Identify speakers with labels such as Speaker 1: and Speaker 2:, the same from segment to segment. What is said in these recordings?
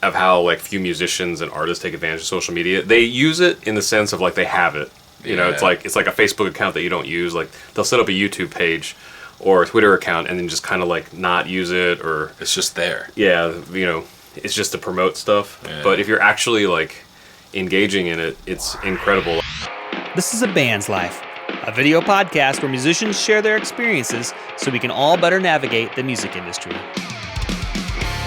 Speaker 1: of how like few musicians and artists take advantage of social media. They use it in the sense of like they have it. You know, it's like a Facebook account that you don't use. Like they'll set up a YouTube page or a Twitter account and then just kind of like not use it, or
Speaker 2: it's just there.
Speaker 1: Yeah, you know, it's just to promote stuff. Yeah. But if you're actually like engaging in it, it's incredible.
Speaker 3: This is A Band's Life, a video podcast where musicians share their experiences so we can all better navigate the music industry.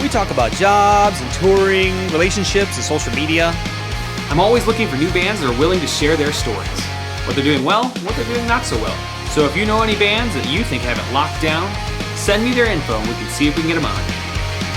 Speaker 3: We talk about jobs and touring, relationships and social media.
Speaker 4: I'm always looking for new bands that are willing to share their stories. What they're doing well, what they're doing not so well. So if you know any bands that you think have it locked down, send me their info and we can see if we can get them on.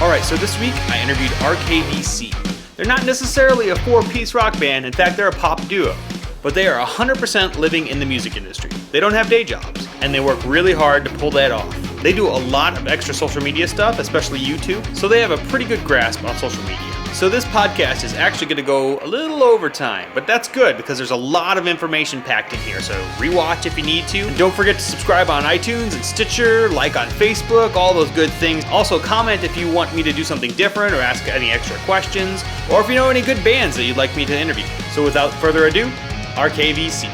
Speaker 3: Alright, so this week I interviewed RKVC. They're not necessarily a 4-piece rock band, in fact they're a pop duo. But they are 100% living in the music industry. They don't have day jobs, and they work really hard to pull that off. They do a lot of extra social media stuff, especially YouTube, so they have a pretty good grasp on social media. So this podcast is actually going to go a little over time, but that's good because there's a lot of information packed in here, so rewatch if you need to. And don't forget to subscribe on iTunes and Stitcher, like on Facebook, all those good things. Also comment if you want me to do something different or ask any extra questions, or if you know any good bands that you'd like me to interview. So without further ado, RKVC.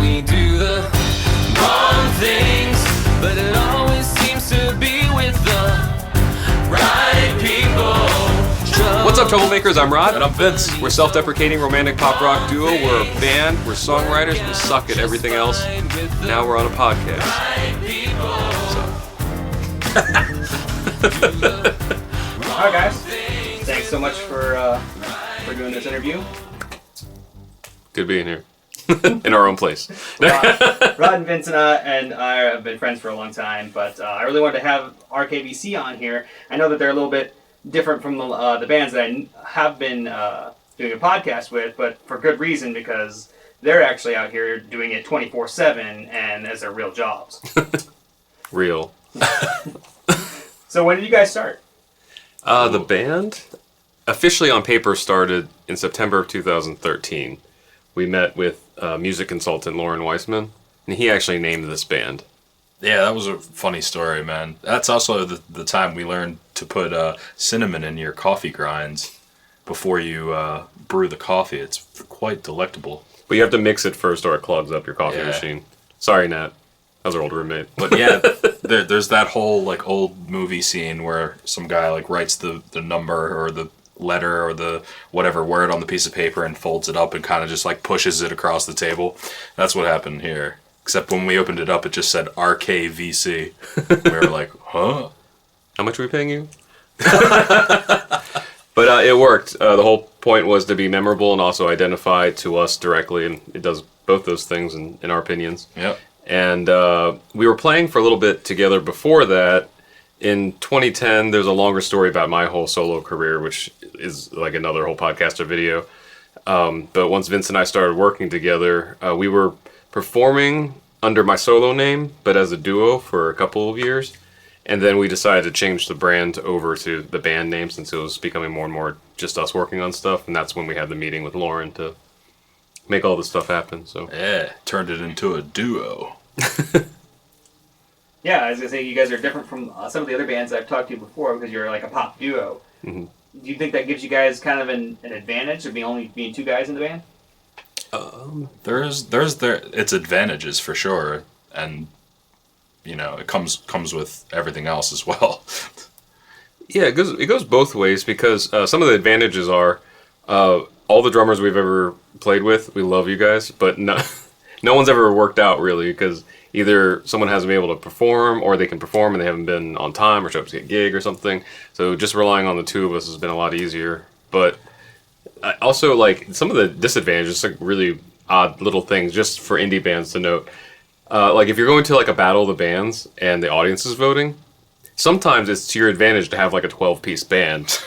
Speaker 5: We do the wrong things, but it always seems to be with the right people.
Speaker 1: What's up, troublemakers? I'm Rod.
Speaker 2: And I'm Vince.
Speaker 1: We're self-deprecating romantic pop rock duo. We're a band. We're songwriters. We suck at everything else. Now we're on a podcast.
Speaker 3: Alright guys, thanks so much for doing this interview.
Speaker 1: Good being here. In our own place.
Speaker 3: Rod and Vince and I have been friends for a long time, but I really wanted to have RKVC on here. I know that they're a little bit different from the bands that I have been doing a podcast with, but for good reason, because they're actually out here doing it 24/7 and as their real jobs.
Speaker 1: Real.
Speaker 3: So when did you guys start?
Speaker 1: The band officially on paper started in September of 2013. We met with music consultant Lauren Weissman, and he actually named this band.
Speaker 2: Yeah, that was a funny story, man. That's also the time we learned to put cinnamon in your coffee grinds before you brew the coffee. It's quite delectable.
Speaker 1: But you have to mix it first or it clogs up your coffee machine. Sorry, Nat. That was our old roommate.
Speaker 2: But yeah, there's that whole like old movie scene where some guy like writes the number or the letter or the whatever word on the piece of paper and folds it up and kind of just like pushes it across the table. That's what happened here. Except when we opened it up, it just said RKVC. We were like, huh?
Speaker 1: How much are we paying you? But it worked. The whole point was to be memorable and also identify to us directly, and it does both those things in our opinions.
Speaker 2: Yep.
Speaker 1: And we were playing for a little bit together before that. In 2010, there's a longer story about my whole solo career, which is like another whole podcast or video. But once Vince and I started working together, we were performing under my solo name, but as a duo for a couple of years. And then we decided to change the brand over to the band name since it was becoming more and more just us working on stuff. And that's when we had the meeting with Lauren to make all this stuff happen. So
Speaker 2: yeah, turned it into a duo.
Speaker 3: Yeah, I was going to say, you guys are different from some of the other bands I've talked to before because you're like a pop duo. Mm-hmm. Do you think that gives you guys kind of an advantage of only being two guys in the band?
Speaker 2: There's its advantages for sure, and you know it comes with everything else as well.
Speaker 1: Yeah, it goes both ways because some of the advantages are all the drummers we've ever played with, we love you guys, but no one's ever worked out really because either someone hasn't been able to perform or they can perform and they haven't been on time or show up to get a gig or something. So just relying on the two of us has been a lot easier. But also, like, some of the disadvantages, like really odd little things just for indie bands to note. Like, if you're going to, like, a battle of the bands and the audience is voting, sometimes it's to your advantage to have, like, a 12-piece band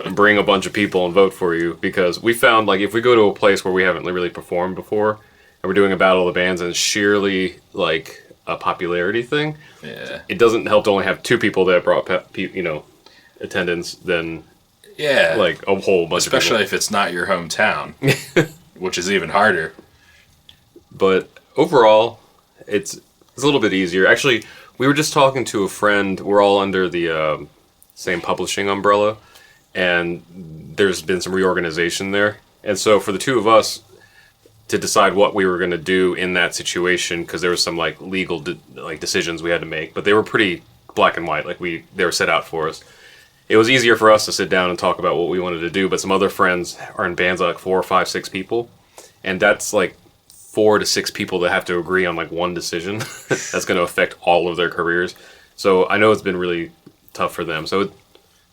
Speaker 1: and bring a bunch of people and vote for you. Because we found, like, if we go to a place where we haven't really performed before and we're doing a battle of the bands and it's sheerly, like, a popularity thing, it doesn't help to only have two people that brought, attendance than...
Speaker 2: Yeah,
Speaker 1: like a whole bunch of people.
Speaker 2: Especially if it's not your hometown, which is even harder.
Speaker 1: But overall, it's a little bit easier. Actually, we were just talking to a friend. We're all under the same publishing umbrella, and there's been some reorganization there. And so for the two of us to decide what we were going to do in that situation, because there was some like legal decisions we had to make, but they were pretty black and white. Like they were set out for us. It was easier for us to sit down and talk about what we wanted to do, but some other friends are in bands of like 4, 5, 6 people, and that's like 4 to 6 people that have to agree on like one decision that's going to affect all of their careers. So I know it's been really tough for them. So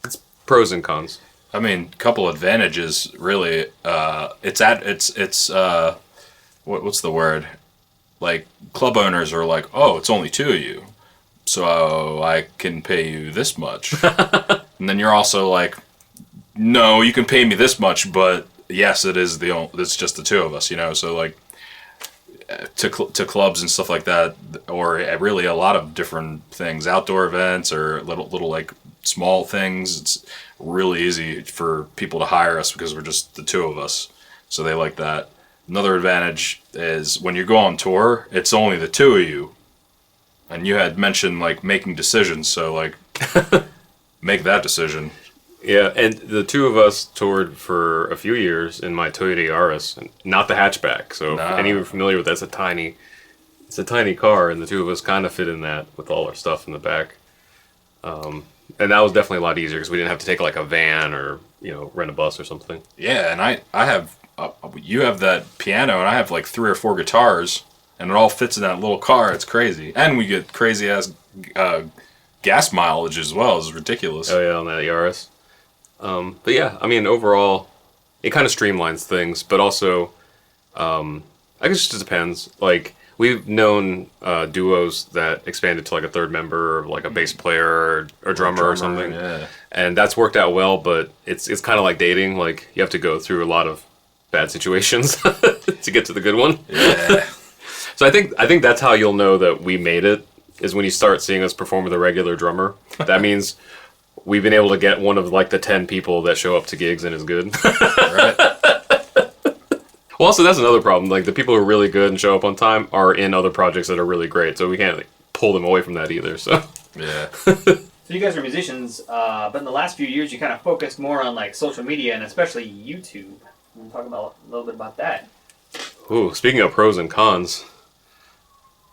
Speaker 1: it's pros and cons.
Speaker 2: I mean, couple advantages really. What's the word? Like club owners are like, oh, it's only 2 of you, so I can pay you this much. And then you're also like, no, you can pay me this much, but yes, it's just the 2 of us, you know. So like to clubs and stuff like that, or really a lot of different things, outdoor events or little like small things. It's really easy for people to hire us because we're just the 2 of us. So they like that. Another advantage is when you go on tour, it's only the 2 of you. And you had mentioned like making decisions, so like make that decision.
Speaker 1: Yeah, and the 2 of us toured for a few years in my Toyota Yaris, not the hatchback. So if any of you are familiar with that, it's a tiny car, and the 2 of us kind of fit in that with all our stuff in the back. And that was definitely a lot easier because we didn't have to take like a van or rent a bus or something.
Speaker 2: Yeah, and I have you have that piano, and I have like 3 or 4 guitars, and it all fits in that little car. It's crazy, and we get crazy ass gas mileage as well. It's ridiculous.
Speaker 1: Oh yeah, on that Yaris. But yeah, I mean, overall, it kind of streamlines things, but also, I guess it just depends. Like, we've known duos that expanded to like a 3rd member, or like a bass player or drummer or something,
Speaker 2: yeah.
Speaker 1: And that's worked out well. But it's kind of like dating. Like, you have to go through a lot of bad situations to get to the good one.
Speaker 2: Yeah.
Speaker 1: So I think that's how you'll know that we made it, is when you start seeing us perform with a regular drummer. That means we've been able to get one of like the 10 people that show up to gigs and is good.
Speaker 2: Right.
Speaker 1: Well, also that's another problem. Like the people who are really good and show up on time are in other projects that are really great, so we can't like, pull them away from that either. So
Speaker 2: Yeah.
Speaker 3: So you guys are musicians, but in the last few years you kind of focused more on like social media and especially YouTube. We'll talk about a little bit about that.
Speaker 1: Ooh, speaking of pros and cons,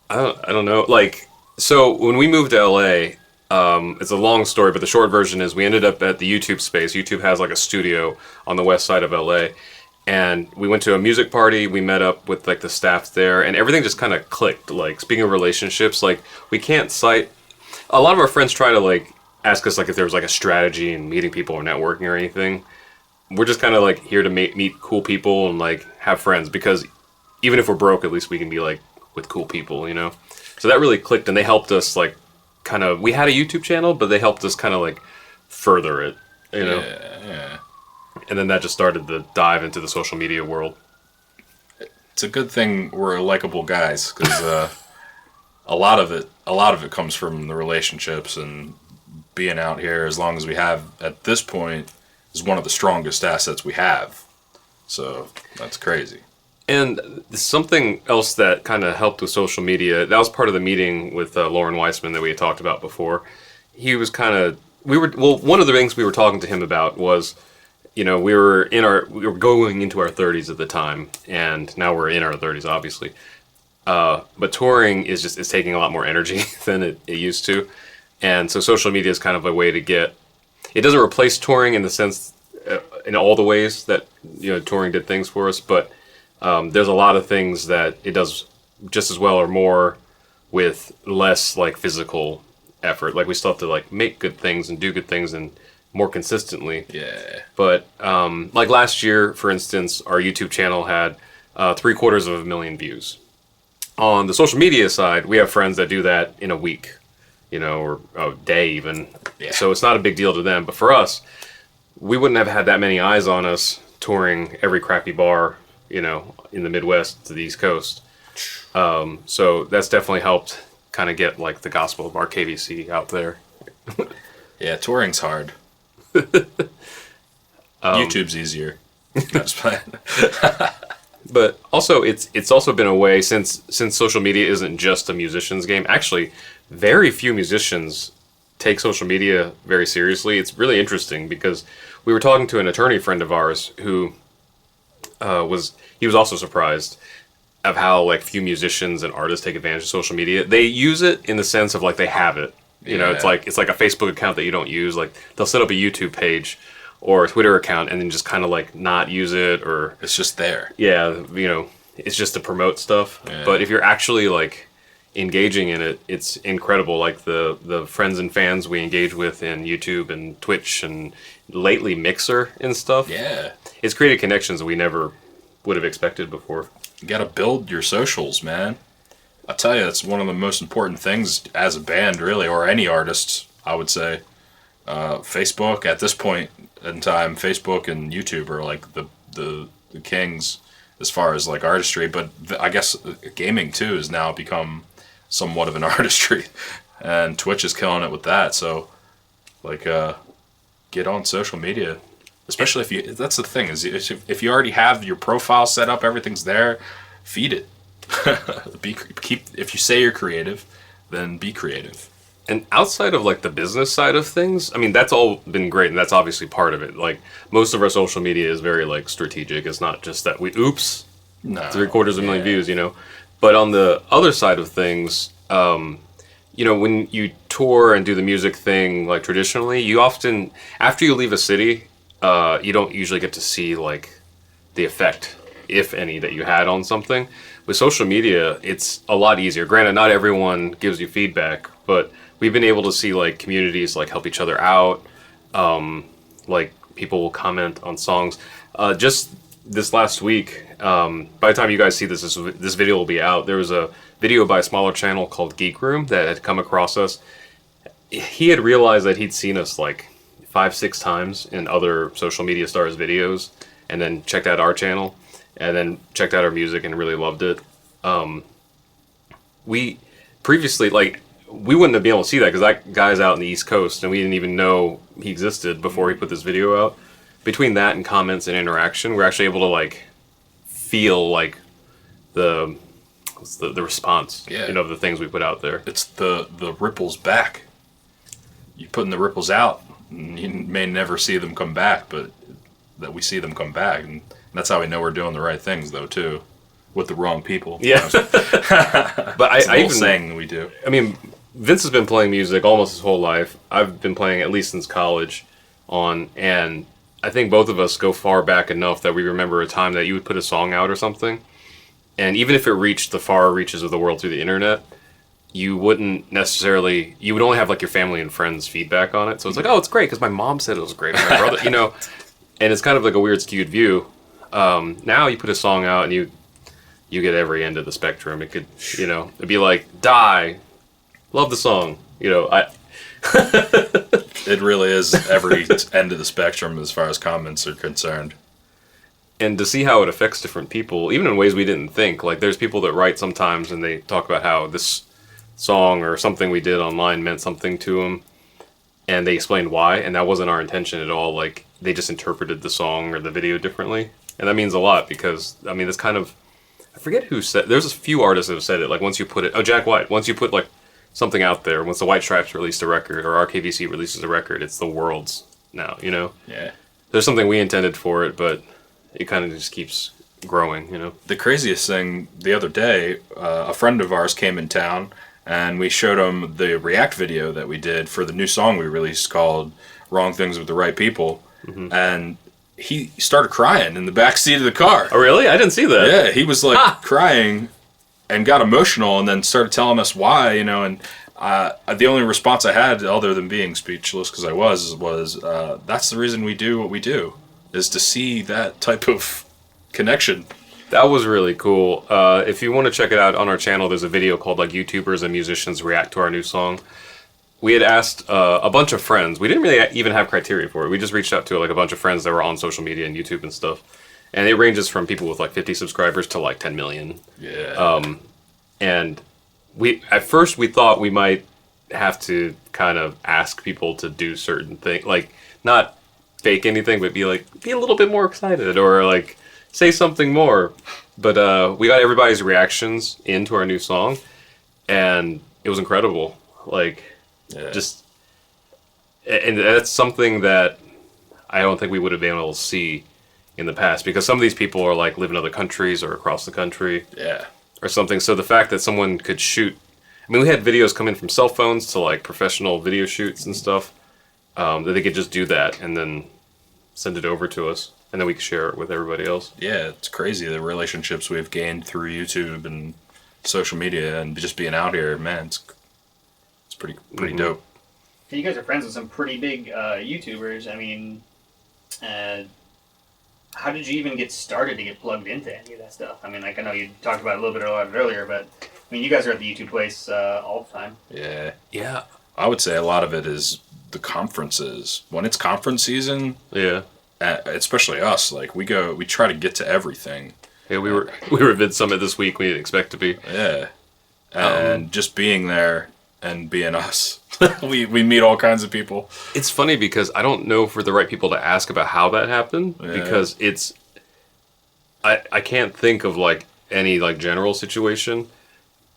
Speaker 1: I don't know. Like, so when we moved to LA, it's a long story, but the short version is we ended up at the YouTube space. YouTube has like a studio on the west side of LA, and we went to a music party. We met up with like the staff there, and everything just kind of clicked. Like, speaking of relationships, like we can't cite. A lot of our friends try to like ask us like if there was like a strategy in meeting people or networking or anything. We're just kind of like here to meet cool people and like have friends, because even if we're broke, at least we can be like with cool people, So that really clicked, and they helped us like kind of. We had a YouTube channel, but they helped us kind of like further it,
Speaker 2: Yeah.
Speaker 1: And then that just started the dive into the social media world.
Speaker 2: It's a good thing we're likable guys, because a lot of it comes from the relationships, and being out here as long as we have at this point is one of the strongest assets we have. So that's crazy.
Speaker 1: And something else that kind of helped with social media, that was part of the meeting with Lauren Weissman that we had talked about before. He was one of the things we were talking to him about was, we were going into our 30s at the time, and now we're in our 30s, obviously. But touring is taking a lot more energy than it used to. And so social media is kind of a way to it doesn't replace touring in the sense, in all the ways that, touring did things for us, but there's a lot of things that it does just as well or more with less like physical effort. Like we still have to like make good things and do good things and more consistently.
Speaker 2: Yeah.
Speaker 1: But like last year, for instance, our YouTube channel had 750,000 views. On the social media side, we have friends that do that in a week, or a day even.
Speaker 2: Yeah.
Speaker 1: So it's not a big deal to them. But for us, we wouldn't have had that many eyes on us touring every crappy bar, in the Midwest to the East Coast. So that's definitely helped kind of get like the gospel of RKVC out there.
Speaker 2: Yeah, touring's hard. YouTube's easier. That's fine.
Speaker 1: But also, it's also been a way, since social media isn't just a musician's game. Actually, very few musicians take social media very seriously, it's really interesting because we were talking to an attorney friend of ours who was also surprised of how like few musicians and artists take advantage of social media. They use it in the sense of like they have it. You know, it's like a Facebook account that you don't use. Like they'll set up a YouTube page or a Twitter account and then just kind of like not use it, or
Speaker 2: It's just there.
Speaker 1: yeah, you know, it's just to promote stuff.
Speaker 2: Yeah.
Speaker 1: But if you're actually like engaging in it, it's incredible. Like the friends and fans we engage with in YouTube and Twitch and lately Mixer and stuff.
Speaker 2: Yeah.
Speaker 1: It's created connections we never would have expected before.
Speaker 2: You got to build your socials, man. I tell you, it's one of the most important things as a band, really, or any artist, I would say. Facebook, at this point in time, Facebook and YouTube are like the kings as far as like artistry, but I guess gaming too has now become somewhat of an artistry, and Twitch is killing it with that. So, like, get on social media, especially if you. That's the thing is, if you already have your profile set up, everything's there, feed it. If you say you're creative, then be creative.
Speaker 1: And outside of like the business side of things, I mean, that's all been great, and that's obviously part of it. Like most of our social media is very like strategic. It's not just that we 750,000 views, you know. But on the other side of things, you know, when you tour and do the music thing like traditionally, you often, after you leave a city, you don't usually get to see like the effect, if any, that you had on something. With social media, it's a lot easier. Granted, not everyone gives you feedback, but we've been able to see like communities like help each other out. Like people will comment on songs. Just this last week, by the time you guys see this video will be out. There was a video by a smaller channel called Geek Room that had come across us. He had realized that he'd seen us like 5-6 times in other social media stars' videos, and then checked out our channel, and then checked out our music and really loved it. We previously, like, we wouldn't have been able to see that because that guy's out in the East Coast and we didn't even know he existed before he put this video out. Between that and comments and interaction, we're actually able to like feel like the response, you know, of the things we put out there.
Speaker 2: It's the ripples back. You're putting the ripples out, and you may never see them come back, but that we see them come back, and that's how we know we're doing the right things, though, too, with the wrong people.
Speaker 1: Yeah. But I even
Speaker 2: saying we do.
Speaker 1: I mean, Vince has been playing music almost his whole life. I've been playing at least since college on, and I think both of us go far back enough that we remember a time that you would put a song out or something, and even if it reached the far reaches of the world through the internet, you wouldn't necessarily, you would only have like your family and friends feedback on it. So it's like, oh, it's great because my mom said it was great, or my brother, you know, and it's kind of like a weird skewed view. Now you put a song out and you get every end of the spectrum. It could, you know, it'd be like, Die, love the song, you know,
Speaker 2: It really is every end of the spectrum as far as comments are concerned.
Speaker 1: And to see how it affects different people, even in ways we didn't think. Like, there's people that write sometimes and they talk about how this song or something we did online meant something to them, and they explained why, and that wasn't our intention at all. Like, they just interpreted the song or the video differently. And that means a lot because, I mean, it's kind of, I forget who said, there's a few artists that have said it, like once you put it, Jack White, once you put like something out there, once the White Stripes released a record or RKVC releases a record, it's the world's now, you know?
Speaker 2: Yeah.
Speaker 1: There's something we intended for it, but it kind of just keeps growing, you know?
Speaker 2: The craziest thing, the other day, a friend of ours came in town, and we showed him the React video that we did for the new song we released called Wrong Things with the Right People, and he started crying in the back seat of the car.
Speaker 1: Oh, really? I didn't see that.
Speaker 2: Yeah, he was like crying and got emotional and then started telling us why, you know, and the only response I had, other than being speechless because I was that's the reason we do what we do, is to see that type of connection.
Speaker 1: That was really cool. If you want to check it out on our channel, there's a video called like YouTubers and Musicians React to Our New Song. We had asked a bunch of friends. We didn't really even have criteria for it. We just reached out to like a bunch of friends that were on social media and YouTube and stuff. And it ranges from people with like 50 subscribers to like 10 million.
Speaker 2: Yeah.
Speaker 1: And at first we thought we might have to kind of ask people to do certain things, like not fake anything, but be a little bit more excited or like say something more. But we got everybody's reactions into our new song, and it was incredible. Like, just and that's something that I don't think we would have been able to see in the past, because some of these people are like live in other countries or across the country.
Speaker 2: Yeah.
Speaker 1: Or something. So the fact that someone could shoot, I mean, we had videos come in from cell phones to like professional video shoots and stuff, that they could just do that and then send it over to us, and then we could share it with everybody else.
Speaker 2: Yeah, it's crazy the relationships we've gained through YouTube and social media and just being out here. Man, it's pretty dope.
Speaker 3: You guys are friends with some pretty big YouTubers. I mean, how did you even get started to get plugged into any of that stuff? I mean, like, I know you talked about it a little bit earlier, but I mean, you guys are at the YouTube place all the time.
Speaker 2: Yeah.
Speaker 1: Yeah.
Speaker 2: I would say a lot of it is the conferences. When it's conference season,
Speaker 1: Yeah.
Speaker 2: especially us, like we try to get to everything.
Speaker 1: Yeah, we were at Vid Summit this week. We didn't expect to be.
Speaker 2: Yeah. And just being there and being us. we meet all kinds of people.
Speaker 1: It's funny because I don't know if we're the right people to ask about how that happened, because it's, I can't think of like any like general situation.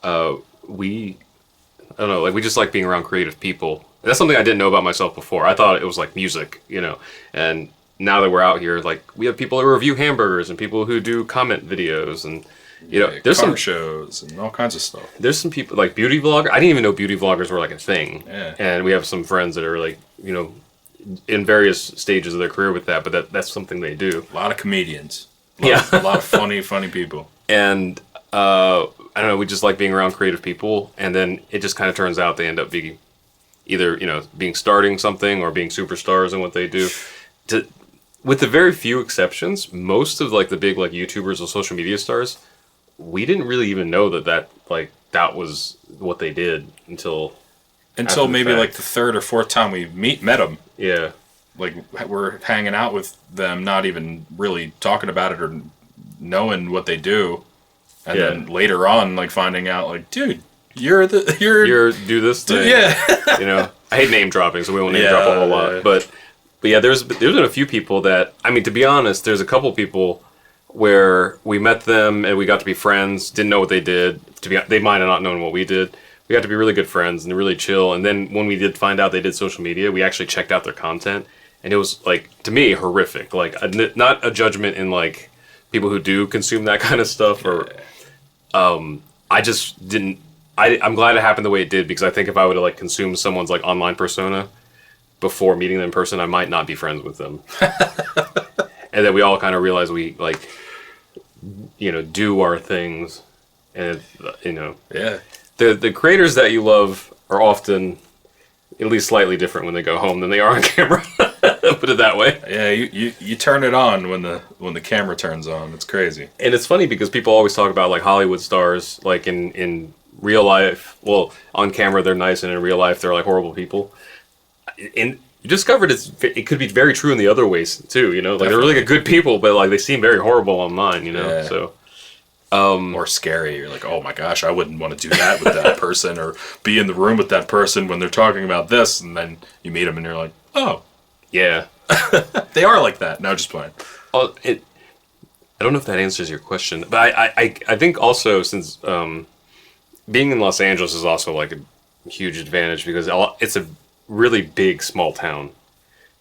Speaker 1: I don't know, like we just like being around creative people. That's something I didn't know about myself before. I thought it was like music, you know, and now that we're out here, like we have people who review hamburgers and people who do comment videos, and you know, there's some
Speaker 2: shows and all kinds of stuff.
Speaker 1: There's some people like beauty vlogger. I didn't even know beauty vloggers were like a thing.
Speaker 2: Yeah.
Speaker 1: And we have some friends that are like, you know, in various stages of their career with that, but that's something they do.
Speaker 2: A lot of comedians.
Speaker 1: A
Speaker 2: lot of funny people.
Speaker 1: And I don't know, we just like being around creative people, and then it just kind of turns out they end up being either, you know, starting something or being superstars in what they do. With the very few exceptions, most of like the big like YouTubers or social media stars, we didn't really even know that was what they did until
Speaker 2: maybe like the third or fourth time we met them.
Speaker 1: Yeah.
Speaker 2: Like we're hanging out with them, not even really talking about it or knowing what they do. And then later on, like finding out like, dude, you're
Speaker 1: do this thing.
Speaker 2: Yeah.
Speaker 1: You know, I hate name dropping, so we won't name drop a whole lot. But yeah, there's been a few people that, I mean, to be honest, there's a couple people where we met them and we got to be friends, didn't know what they did. They might have not known what we did. We got to be really good friends and really chill. And then when we did find out they did social media, we actually checked out their content. And it was, like, to me, horrific. Like, not a judgment in, like, people who do consume that kind of stuff. Or, I just didn't... I'm glad it happened the way it did, because I think if I would have, like, consumed someone's, like, online persona before meeting them in person, I might not be friends with them. And then we all kind of realized we, like, you know, do our things. And, you know...
Speaker 2: Yeah.
Speaker 1: The creators that you love are often at least slightly different when they go home than they are on camera. Put it that way.
Speaker 2: Yeah, you turn it on when the camera turns on. It's crazy.
Speaker 1: And it's funny because people always talk about like Hollywood stars, like in real life. Well, on camera they're nice, and in real life they're like horrible people. And you discovered it could be very true in the other ways too. You know, like they're really good people, but like they seem very horrible online. You know, so.
Speaker 2: Or scary. You're like, oh my gosh, I wouldn't want to do that with that person, or be in the room with that person when they're talking about this, and then you meet them and you're like, oh,
Speaker 1: yeah,
Speaker 2: they are like that. No, just playing.
Speaker 1: I don't know if that answers your question, but I think also since being in Los Angeles is also like a huge advantage, because it's a really big small town.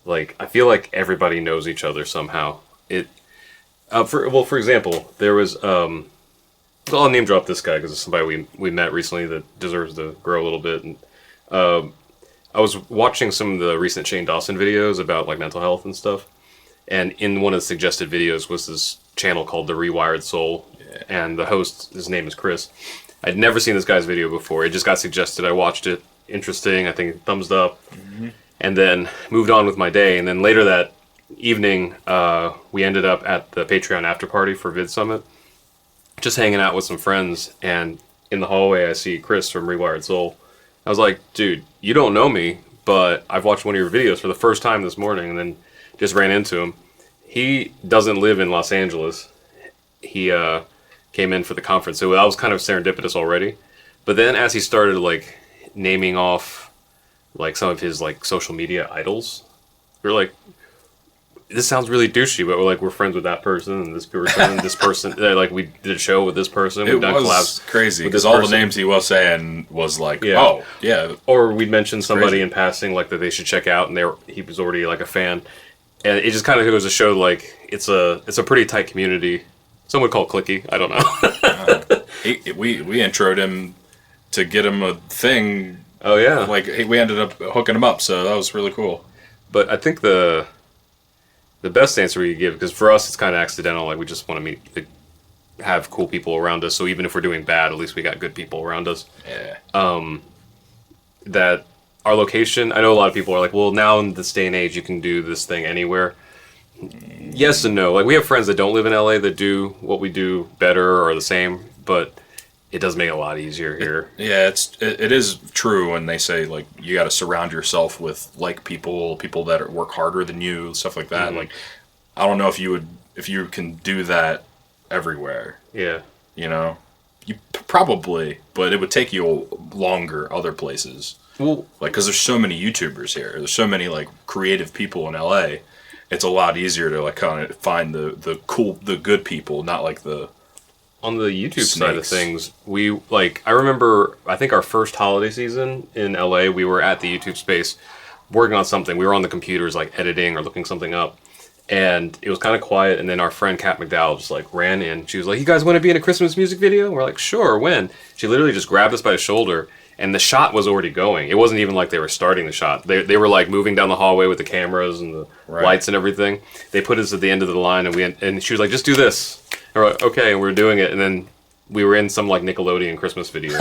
Speaker 1: Like I feel like everybody knows each other somehow. For example, there was I'll name drop this guy because it's somebody we met recently that deserves to grow a little bit. And I was watching some of the recent Shane Dawson videos about like mental health and stuff, and in one of the suggested videos was this channel called The Rewired Soul, and the host, his name is Chris. I'd never seen this guy's video before. It just got suggested. I watched it. Interesting. I think thumbs up, and then moved on with my day. And then later that evening, we ended up at the Patreon after party for Vid Summit, just hanging out with some friends, and in the hallway I see Chris from Rewired Soul. I was like, dude, you don't know me, but I've watched one of your videos for the first time this morning, and then just ran into him. He doesn't live in Los Angeles. He came in for the conference, so that was kind of serendipitous already. But then as he started like naming off like some of his like social media idols, we were like, this sounds really douchey, but we're friends with that person and this person and this person. Like we did a show with this person. We've done collabs
Speaker 2: crazy
Speaker 1: with
Speaker 2: because
Speaker 1: this
Speaker 2: all the
Speaker 1: person.
Speaker 2: names he was saying was like,
Speaker 1: Yeah.
Speaker 2: oh yeah,
Speaker 1: Or we'd mention somebody
Speaker 2: crazy.
Speaker 1: in passing like that they should check out, and he was already like a fan, and it just kind of goes to show like it's a pretty tight community. Some would call it cliquey. I don't know.
Speaker 2: we introed him to get him a thing.
Speaker 1: Oh yeah.
Speaker 2: Like we ended up hooking him up, so that was really cool.
Speaker 1: But I think the best answer we could give, because for us it's kind of accidental. Like we just want to have cool people around us. So even if we're doing bad, at least we got good people around us.
Speaker 2: Yeah.
Speaker 1: That our location, I know a lot of people are like, well, now in this day and age, you can do this thing anywhere. Yes and no. Like we have friends that don't live in LA that do what we do better or the same, but it does make it a lot easier here.
Speaker 2: Yeah, it is true when they say like you got to surround yourself with like people that work harder than you, stuff like that.
Speaker 1: Mm-hmm.
Speaker 2: Like I don't know if you can do that everywhere.
Speaker 1: Yeah.
Speaker 2: You know, you probably, but it would take you longer other places.
Speaker 1: Well,
Speaker 2: Like because there's so many YouTubers here. There's so many like creative people in LA. It's a lot easier to like kind of find the good people, not like the.
Speaker 1: on the YouTube side of
Speaker 2: Snakes.
Speaker 1: things, I remember, I think our first holiday season in LA, we were at the YouTube space working on something. We were on the computers, like editing or looking something up. And it was kind of quiet. And then our friend Kat McDowell just like ran in. She was like, "You guys want to be in a Christmas music video?" And we're like, "Sure, when?" She literally just grabbed us by the shoulder. And the shot was already going. It wasn't even like they were starting the shot. They were like moving down the hallway with the cameras and the lights and everything. They put us at the end of the line, and she was like, "Just do this." And we're like, "Okay," and we were doing it, and then we were in some like Nickelodeon Christmas video,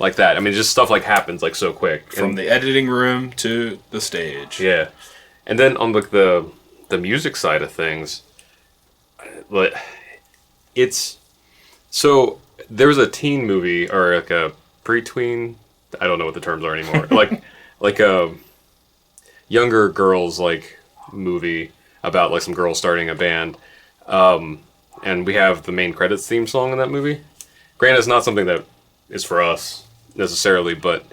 Speaker 1: like that. I mean, just stuff like happens like so quick.
Speaker 2: From the editing room to the stage.
Speaker 1: Yeah, and then on like the music side of things, like it's so there was a teen movie or like a pre-tween. I don't know what the terms are anymore. like a younger girls like movie about like some girls starting a band, and we have the main credits theme song in that movie. Granted, it's not something that is for us necessarily, but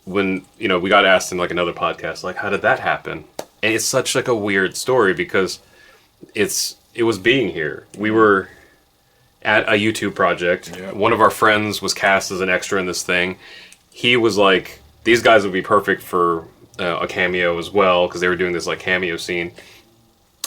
Speaker 1: when we got asked in like another podcast, like how did that happen? And it's such like a weird story because it was being here. We were at a YouTube project.
Speaker 2: Yeah.
Speaker 1: One of our friends was cast as an extra in this thing. He was like, these guys would be perfect for a cameo as well because they were doing this like cameo scene.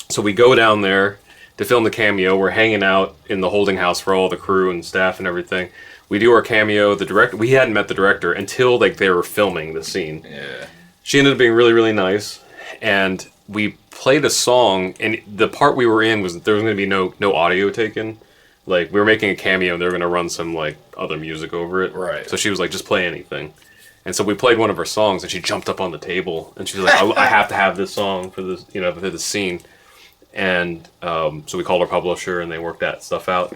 Speaker 1: So we go down there to film the cameo. We're hanging out in the holding house for all the crew and staff and everything. We do our cameo. The director, we hadn't met the director until like they were filming the scene.
Speaker 2: Yeah.
Speaker 1: She ended up being really, really nice. And we played a song, and the part we were in was there was going to be no audio taken. Like, we were making a cameo, and they were going to run some, like, other music over it.
Speaker 2: Right.
Speaker 1: So she was like, just play anything. And so we played one of her songs, and she jumped up on the table, and she was like, I have to have this song for this, for this scene. And so we called our publisher, and they worked that stuff out.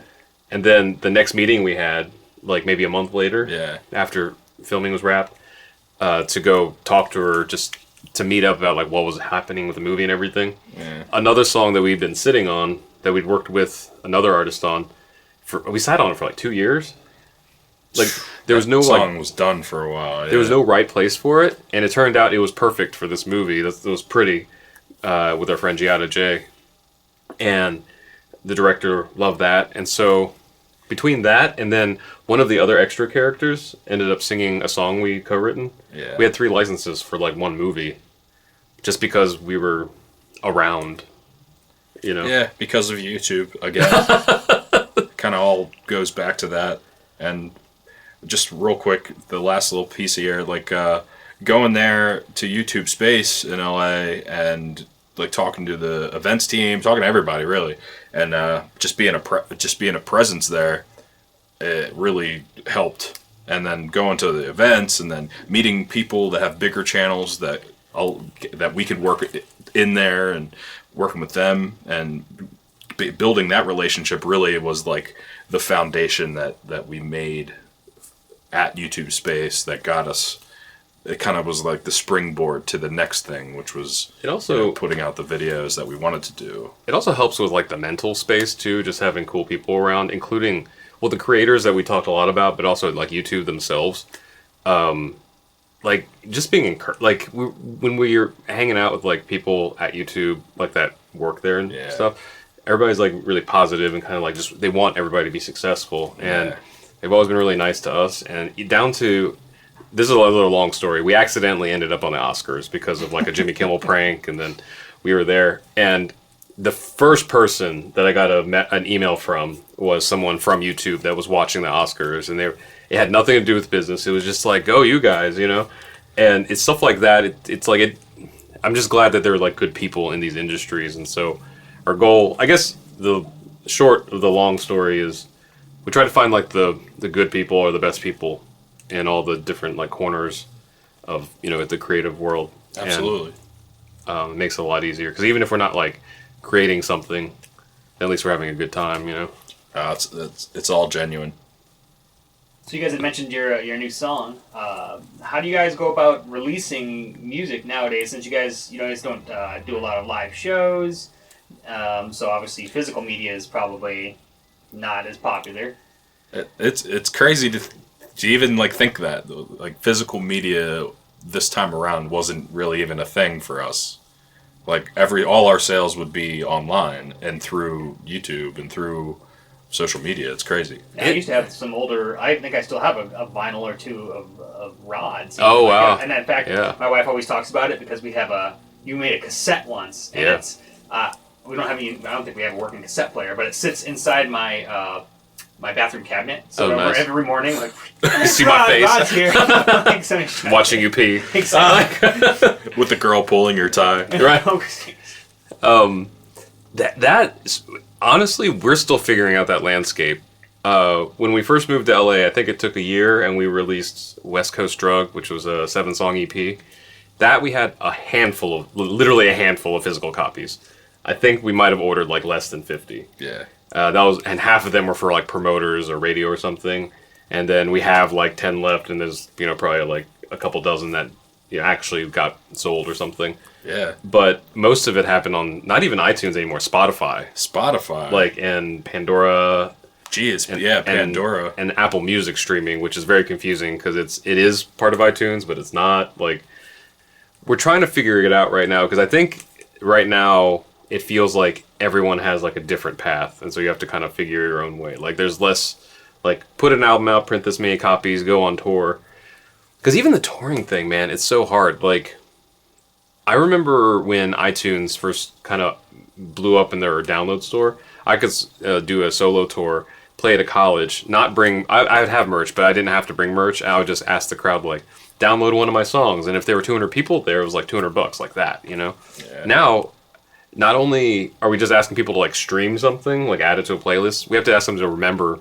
Speaker 1: And then the next meeting we had, like, maybe a month later, after filming was wrapped, to go talk to her, just to meet up about, like, what was happening with the movie and everything.
Speaker 2: Yeah.
Speaker 1: Another song that we'd been sitting on, that we'd worked with another artist on, we sat on it for like 2 years. Like there was no
Speaker 2: song was done for a while.
Speaker 1: There was no right place for it, and it turned out it was perfect for this movie. It was pretty with our friend Giada J, and the director loved that. And so between that and then one of the other extra characters ended up singing a song we co-written.
Speaker 2: Yeah.
Speaker 1: We had 3 licenses for like one movie, just because we were around.
Speaker 2: Yeah, because of YouTube again. Kind of all goes back to that. And just real quick, the last little piece here, like going there to YouTube Space in LA and like talking to the events team, talking to everybody really, and just being a presence there, it really helped. And then going to the events and then meeting people that have bigger channels that we could work in there and working with them and building that relationship really was like the foundation that we made at YouTube Space that got us. It kind of was like the springboard to the next thing, which was
Speaker 1: It also
Speaker 2: putting out the videos that we wanted to do.
Speaker 1: It also helps with like the mental space too, just having cool people around, including the creators that we talked a lot about, but also like YouTube themselves. Like just being when we're hanging out with like people at YouTube, like that work there and
Speaker 2: Yeah.
Speaker 1: stuff. Everybody's like really positive and kind of like just they want everybody to be successful, and
Speaker 2: Yeah.
Speaker 1: they've always been really nice to us. And down to this is a little long story. We accidentally ended up on the Oscars because of like a Jimmy Kimmel prank, and then we were there. And the first person that I got an email from was someone from YouTube that was watching the Oscars, and it had nothing to do with business. It was just like, go you guys, you know. And it's stuff like that. It's like it. I'm just glad that there are like good people in these industries, and so our goal, I guess, the short of the long story is we try to find like the good people or the best people in all the different like corners of the creative world.
Speaker 2: Absolutely.
Speaker 1: And, it makes it a lot easier because even if we're not like creating something, at least we're having a good time, you know.
Speaker 2: It's all genuine.
Speaker 3: So you guys had mentioned your new song. How do you guys go about releasing music nowadays? Since you guys don't do a lot of live shows, so obviously physical media is probably not as popular.
Speaker 2: It's crazy to even like think that like physical media this time around wasn't really even a thing for us. Like all our sales would be online and through YouTube and through social media. It's crazy.
Speaker 3: I used to have some older. I think I still have a vinyl or two of rods.
Speaker 1: Oh wow!
Speaker 3: And in fact, my wife always talks about it because you made a cassette once, and it's we don't have any. I don't think we have a working cassette player, but it sits inside my my bathroom cabinet. So
Speaker 1: nice.
Speaker 3: Every morning, like
Speaker 1: you see my face.
Speaker 3: Rod's here.
Speaker 1: Watching you pee.
Speaker 3: Exactly.
Speaker 2: With the girl pulling your tie.
Speaker 1: Right. That honestly, we're still figuring out that landscape. When we first moved to LA, I think it took a year, and we released West Coast Drug, which was a 7-song EP. That we had literally a handful of physical copies. I think we might have ordered like less than 50.
Speaker 2: Yeah.
Speaker 1: And half of them were for like promoters or radio or something. And then we have like 10 left, and there's probably like a couple dozen that actually got sold or something.
Speaker 2: Yeah.
Speaker 1: But most of it happened on not even iTunes anymore, Spotify. Like, and Pandora.
Speaker 2: Pandora.
Speaker 1: And Apple Music streaming, which is very confusing because it is part of iTunes, but it's not. Like, we're trying to figure it out right now because I think right now it feels like everyone has like a different path, and so you have to kind of figure your own way. Like, there's less like put an album out, print this many copies, go on tour. Because even the touring thing, man, it's so hard. Like, I remember when iTunes first kind of blew up in their download store, I could do a solo tour, play at a college, not bring... I would have merch, but I didn't have to bring merch. I would just ask the crowd, like, download one of my songs. And if there were 200 people there, it was like $200, like that, you know? Yeah. Now, not only are we just asking people to, like, stream something, like, add it to a playlist, we have to ask them to remember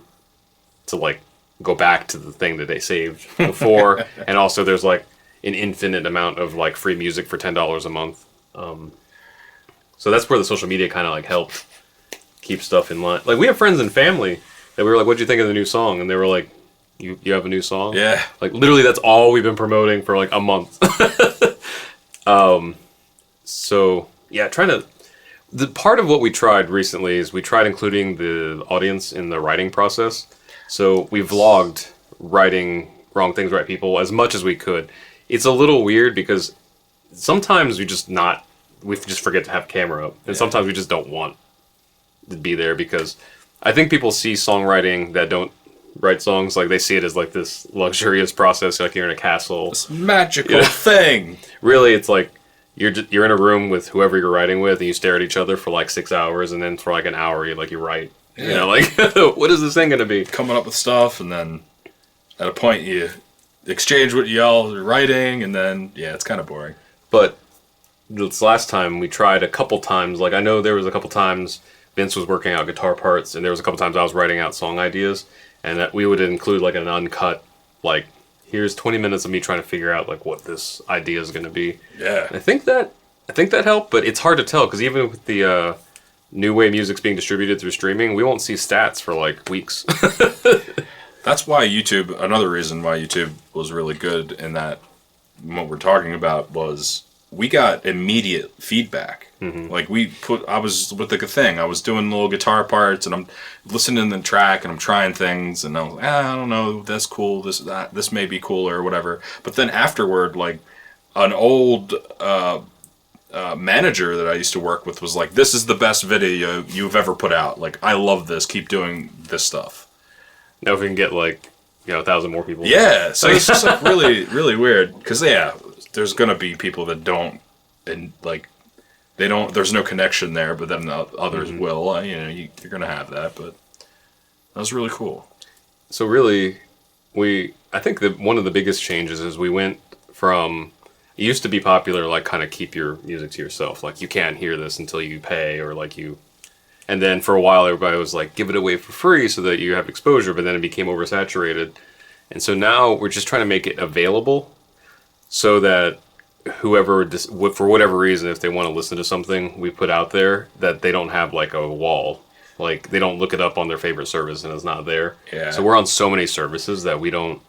Speaker 1: to, like, go back to the thing that they saved before. And also there's, like, an infinite amount of like free music for $10 a month. So that's where the social media kind of like helped keep stuff in line. Like, we have friends and family that we were like, what'd you think of the new song? And they were like, you have a new song?
Speaker 2: Yeah.
Speaker 1: Like, literally that's all we've been promoting for like a month. So yeah, the part of what we tried recently is we tried including the audience in the writing process. So we vlogged writing Wrong Things, Right People as much as we could. It's a little weird because sometimes we just forget to have camera up. And sometimes we just don't want to be there because I think people see songwriting that don't write songs, like they see it as like this luxurious process, like you're in a castle.
Speaker 2: This magical thing.
Speaker 1: Really, it's like you're in a room with whoever you're writing with and you stare at each other for like 6 hours and then for like an hour you write. Yeah. You know, like, what is this thing going to be?
Speaker 2: Coming up with stuff, and then at a point you exchange what y'all are writing, and then it's kind of boring.
Speaker 1: But this last time we tried a couple times. Like, I know there was a couple times Vince was working out guitar parts, and there was a couple times I was writing out song ideas, and that we would include like an uncut, like, here's 20 minutes of me trying to figure out like what this idea is going to be.
Speaker 2: Yeah,
Speaker 1: and I think that helped, but it's hard to tell because even with the new way music's being distributed through streaming, we won't see stats for like weeks.
Speaker 2: That's why another reason why YouTube was really good in that what we're talking about was we got immediate feedback. Mm-hmm. Like, I was with the thing, I was doing little guitar parts and I'm listening to the track and I'm trying things and I'm like, I don't know, that's cool, this may be cool or whatever. But then afterward, like, an old manager that I used to work with was like, "This is the best video you've ever put out. Like, I love this. Keep doing this stuff."
Speaker 1: Now if we can get like 1,000 more people.
Speaker 2: Yeah, so it's just like really, really weird. Because there's gonna be people that don't, and like, they don't. There's no connection there, but then the others will. You're gonna have that. But that was really cool.
Speaker 1: So really, I think that one of the biggest changes is we went from, it used to be popular, like, kind of keep your music to yourself. Like, you can't hear this until you pay, or like and then for a while everybody was like, give it away for free so that you have exposure, but then it became oversaturated. And so now we're just trying to make it available so that whoever, for whatever reason, if they want to listen to something we put out there, that they don't have like a wall. Like, they don't look it up on their favorite service and it's not there.
Speaker 2: Yeah.
Speaker 1: So we're on so many services that we don't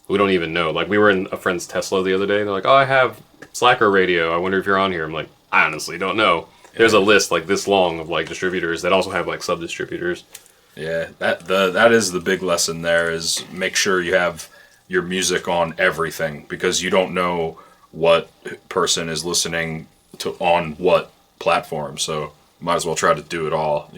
Speaker 1: even know. Like, we were in a friend's Tesla the other day, and they're like, "Oh, I have Slacker radio. I wonder if you're on here." I'm like, I honestly don't know. Yeah. There's a list like this long of like distributors that also have like sub-distributors.
Speaker 2: Yeah, that is the big lesson there, is make sure you have your music on everything, because you don't know what person is listening to on what platform. So might as well try to do it all,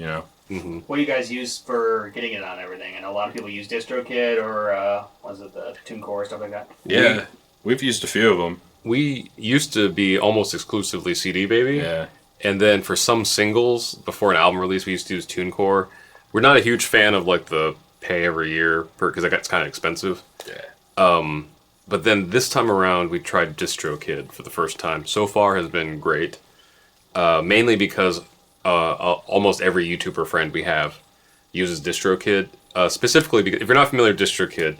Speaker 3: Mm-hmm. What do you guys use for getting it on everything? I know a lot of people use Distrokid or the Tunecore, stuff like that.
Speaker 2: Yeah, we've used a few of them.
Speaker 1: We used to be almost exclusively CD Baby.
Speaker 2: Yeah.
Speaker 1: And then for some singles, before an album release, we used to use Tunecore. We're not a huge fan of like the pay every year, because it's kind of expensive.
Speaker 2: Yeah.
Speaker 1: But then this time around, we tried Distrokid for the first time. So far has been great. Mainly because almost every YouTuber friend we have uses Distrokid. Specifically, because if you're not familiar with Distrokid,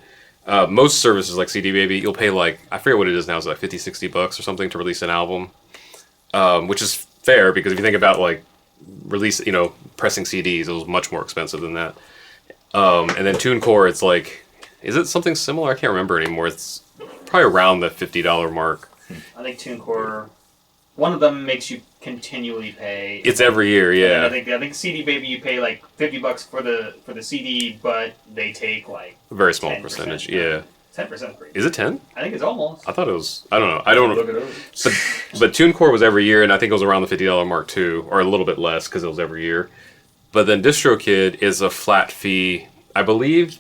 Speaker 1: most services like CD Baby, you'll pay like, I forget what it is now, it's like $50-$60 or something to release an album, which is fair, because if you think about like pressing CDs, it was much more expensive than that. And then Tunecore, it's like, is it something similar? I can't remember anymore. It's probably around the $50 mark.
Speaker 3: I think Tunecore, one of them makes you continually pay.
Speaker 1: It's every year, yeah.
Speaker 3: I think CD Baby, you pay like $50 for the CD, but they take like
Speaker 1: a very small percentage, yeah.
Speaker 3: 10%.
Speaker 1: Is it 10?
Speaker 3: I think it's almost.
Speaker 1: I thought it was. I don't know. I don't
Speaker 3: look
Speaker 1: know.
Speaker 3: it over.
Speaker 1: But Tunecore was every year, and I think it was around the $50 mark too, or a little bit less because it was every year. But then Distrokid is a flat fee. I believe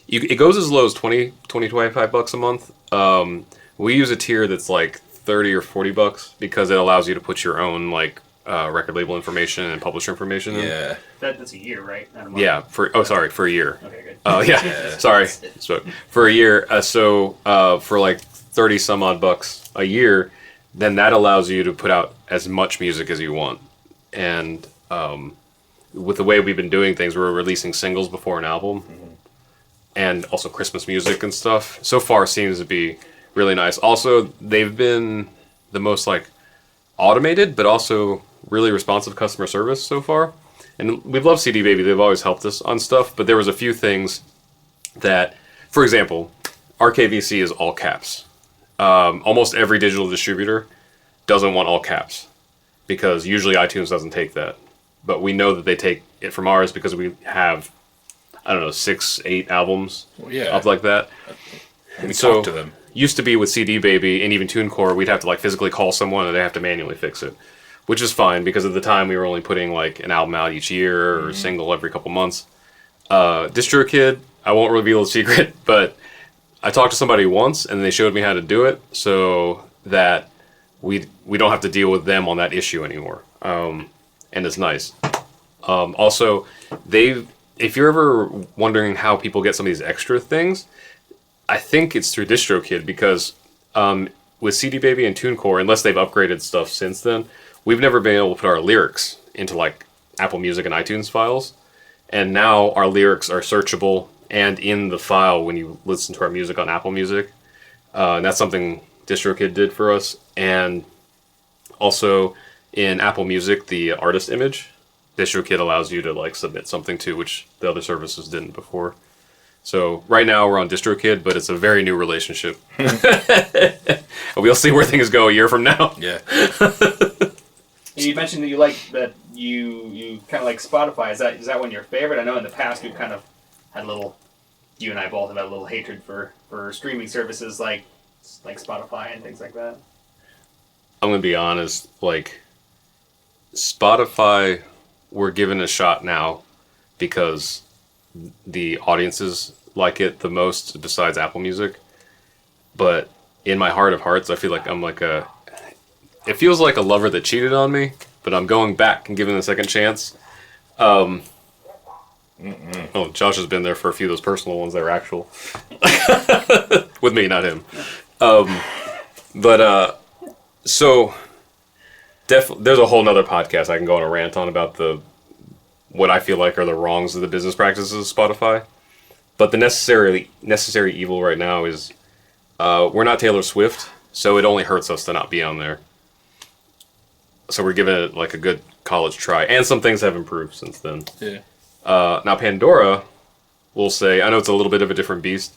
Speaker 1: it goes as low as $25 a month. We use a tier that's like $30 or $40 because it allows you to put your own like record label information and publisher information in.
Speaker 2: Yeah.
Speaker 3: That's a year, right? Not a month.
Speaker 1: Yeah. For a year.
Speaker 3: Okay, good.
Speaker 1: Oh yeah. Sorry. So for a year. For like 30 some odd bucks a year, then that allows you to put out as much music as you want. And with the way we've been doing things, we're releasing singles before an album, and also Christmas music and stuff. So far, seems to be really nice. Also, they've been the most like automated, but also really responsive customer service so far. And we've loved CD Baby. They've always helped us on stuff, but there was a few things that, for example, RKVC is all caps. Almost every digital distributor doesn't want all caps because usually iTunes doesn't take that. But we know that they take it from ours because we have, 6-8 albums up like that.
Speaker 2: We talk to them.
Speaker 1: Used to be with CD Baby and even Tunecore, we'd have to like physically call someone and they have to manually fix it, which is fine because at the time we were only putting like an album out each year or a single every couple months. Distrokid, I won't reveal the secret, but I talked to somebody once and they showed me how to do it so that we don't have to deal with them on that issue anymore. And it's nice. Also, if you're ever wondering how people get some of these extra things, I think it's through Distrokid because with CD Baby and Tunecore, unless they've upgraded stuff since then, we've never been able to put our lyrics into like Apple Music and iTunes files. And now our lyrics are searchable and in the file when you listen to our music on Apple Music. And that's something Distrokid did for us. And also in Apple Music, the artist image, Distrokid allows you to like submit something to, which the other services didn't before. So right now we're on Distrokid, but it's a very new relationship. We'll see where things go a year from now.
Speaker 2: Yeah.
Speaker 3: You mentioned that you like that you kind of like Spotify. Is that one of your favorite? I know in the past we've kind of had you and I both have had a little hatred for streaming services like Spotify and things like that.
Speaker 1: I'm gonna be honest. Like, Spotify, we're given a shot now because the audiences like it the most, besides Apple Music. But in my heart of hearts, I feel like I'm like a. It feels like a lover that cheated on me, but I'm going back and giving it a second chance. Oh, Josh has been there for a few of those personal ones that were actual. With me, not him. So there's a whole nother podcast I can go on a rant on about what I feel like are the wrongs of the business practices of Spotify. But the necessary evil right now is we're not Taylor Swift, so it only hurts us to not be on there. So we're giving it like a good college try, and some things have improved since then.
Speaker 2: Yeah.
Speaker 1: Now Pandora, we'll say, I know it's a little bit of a different beast.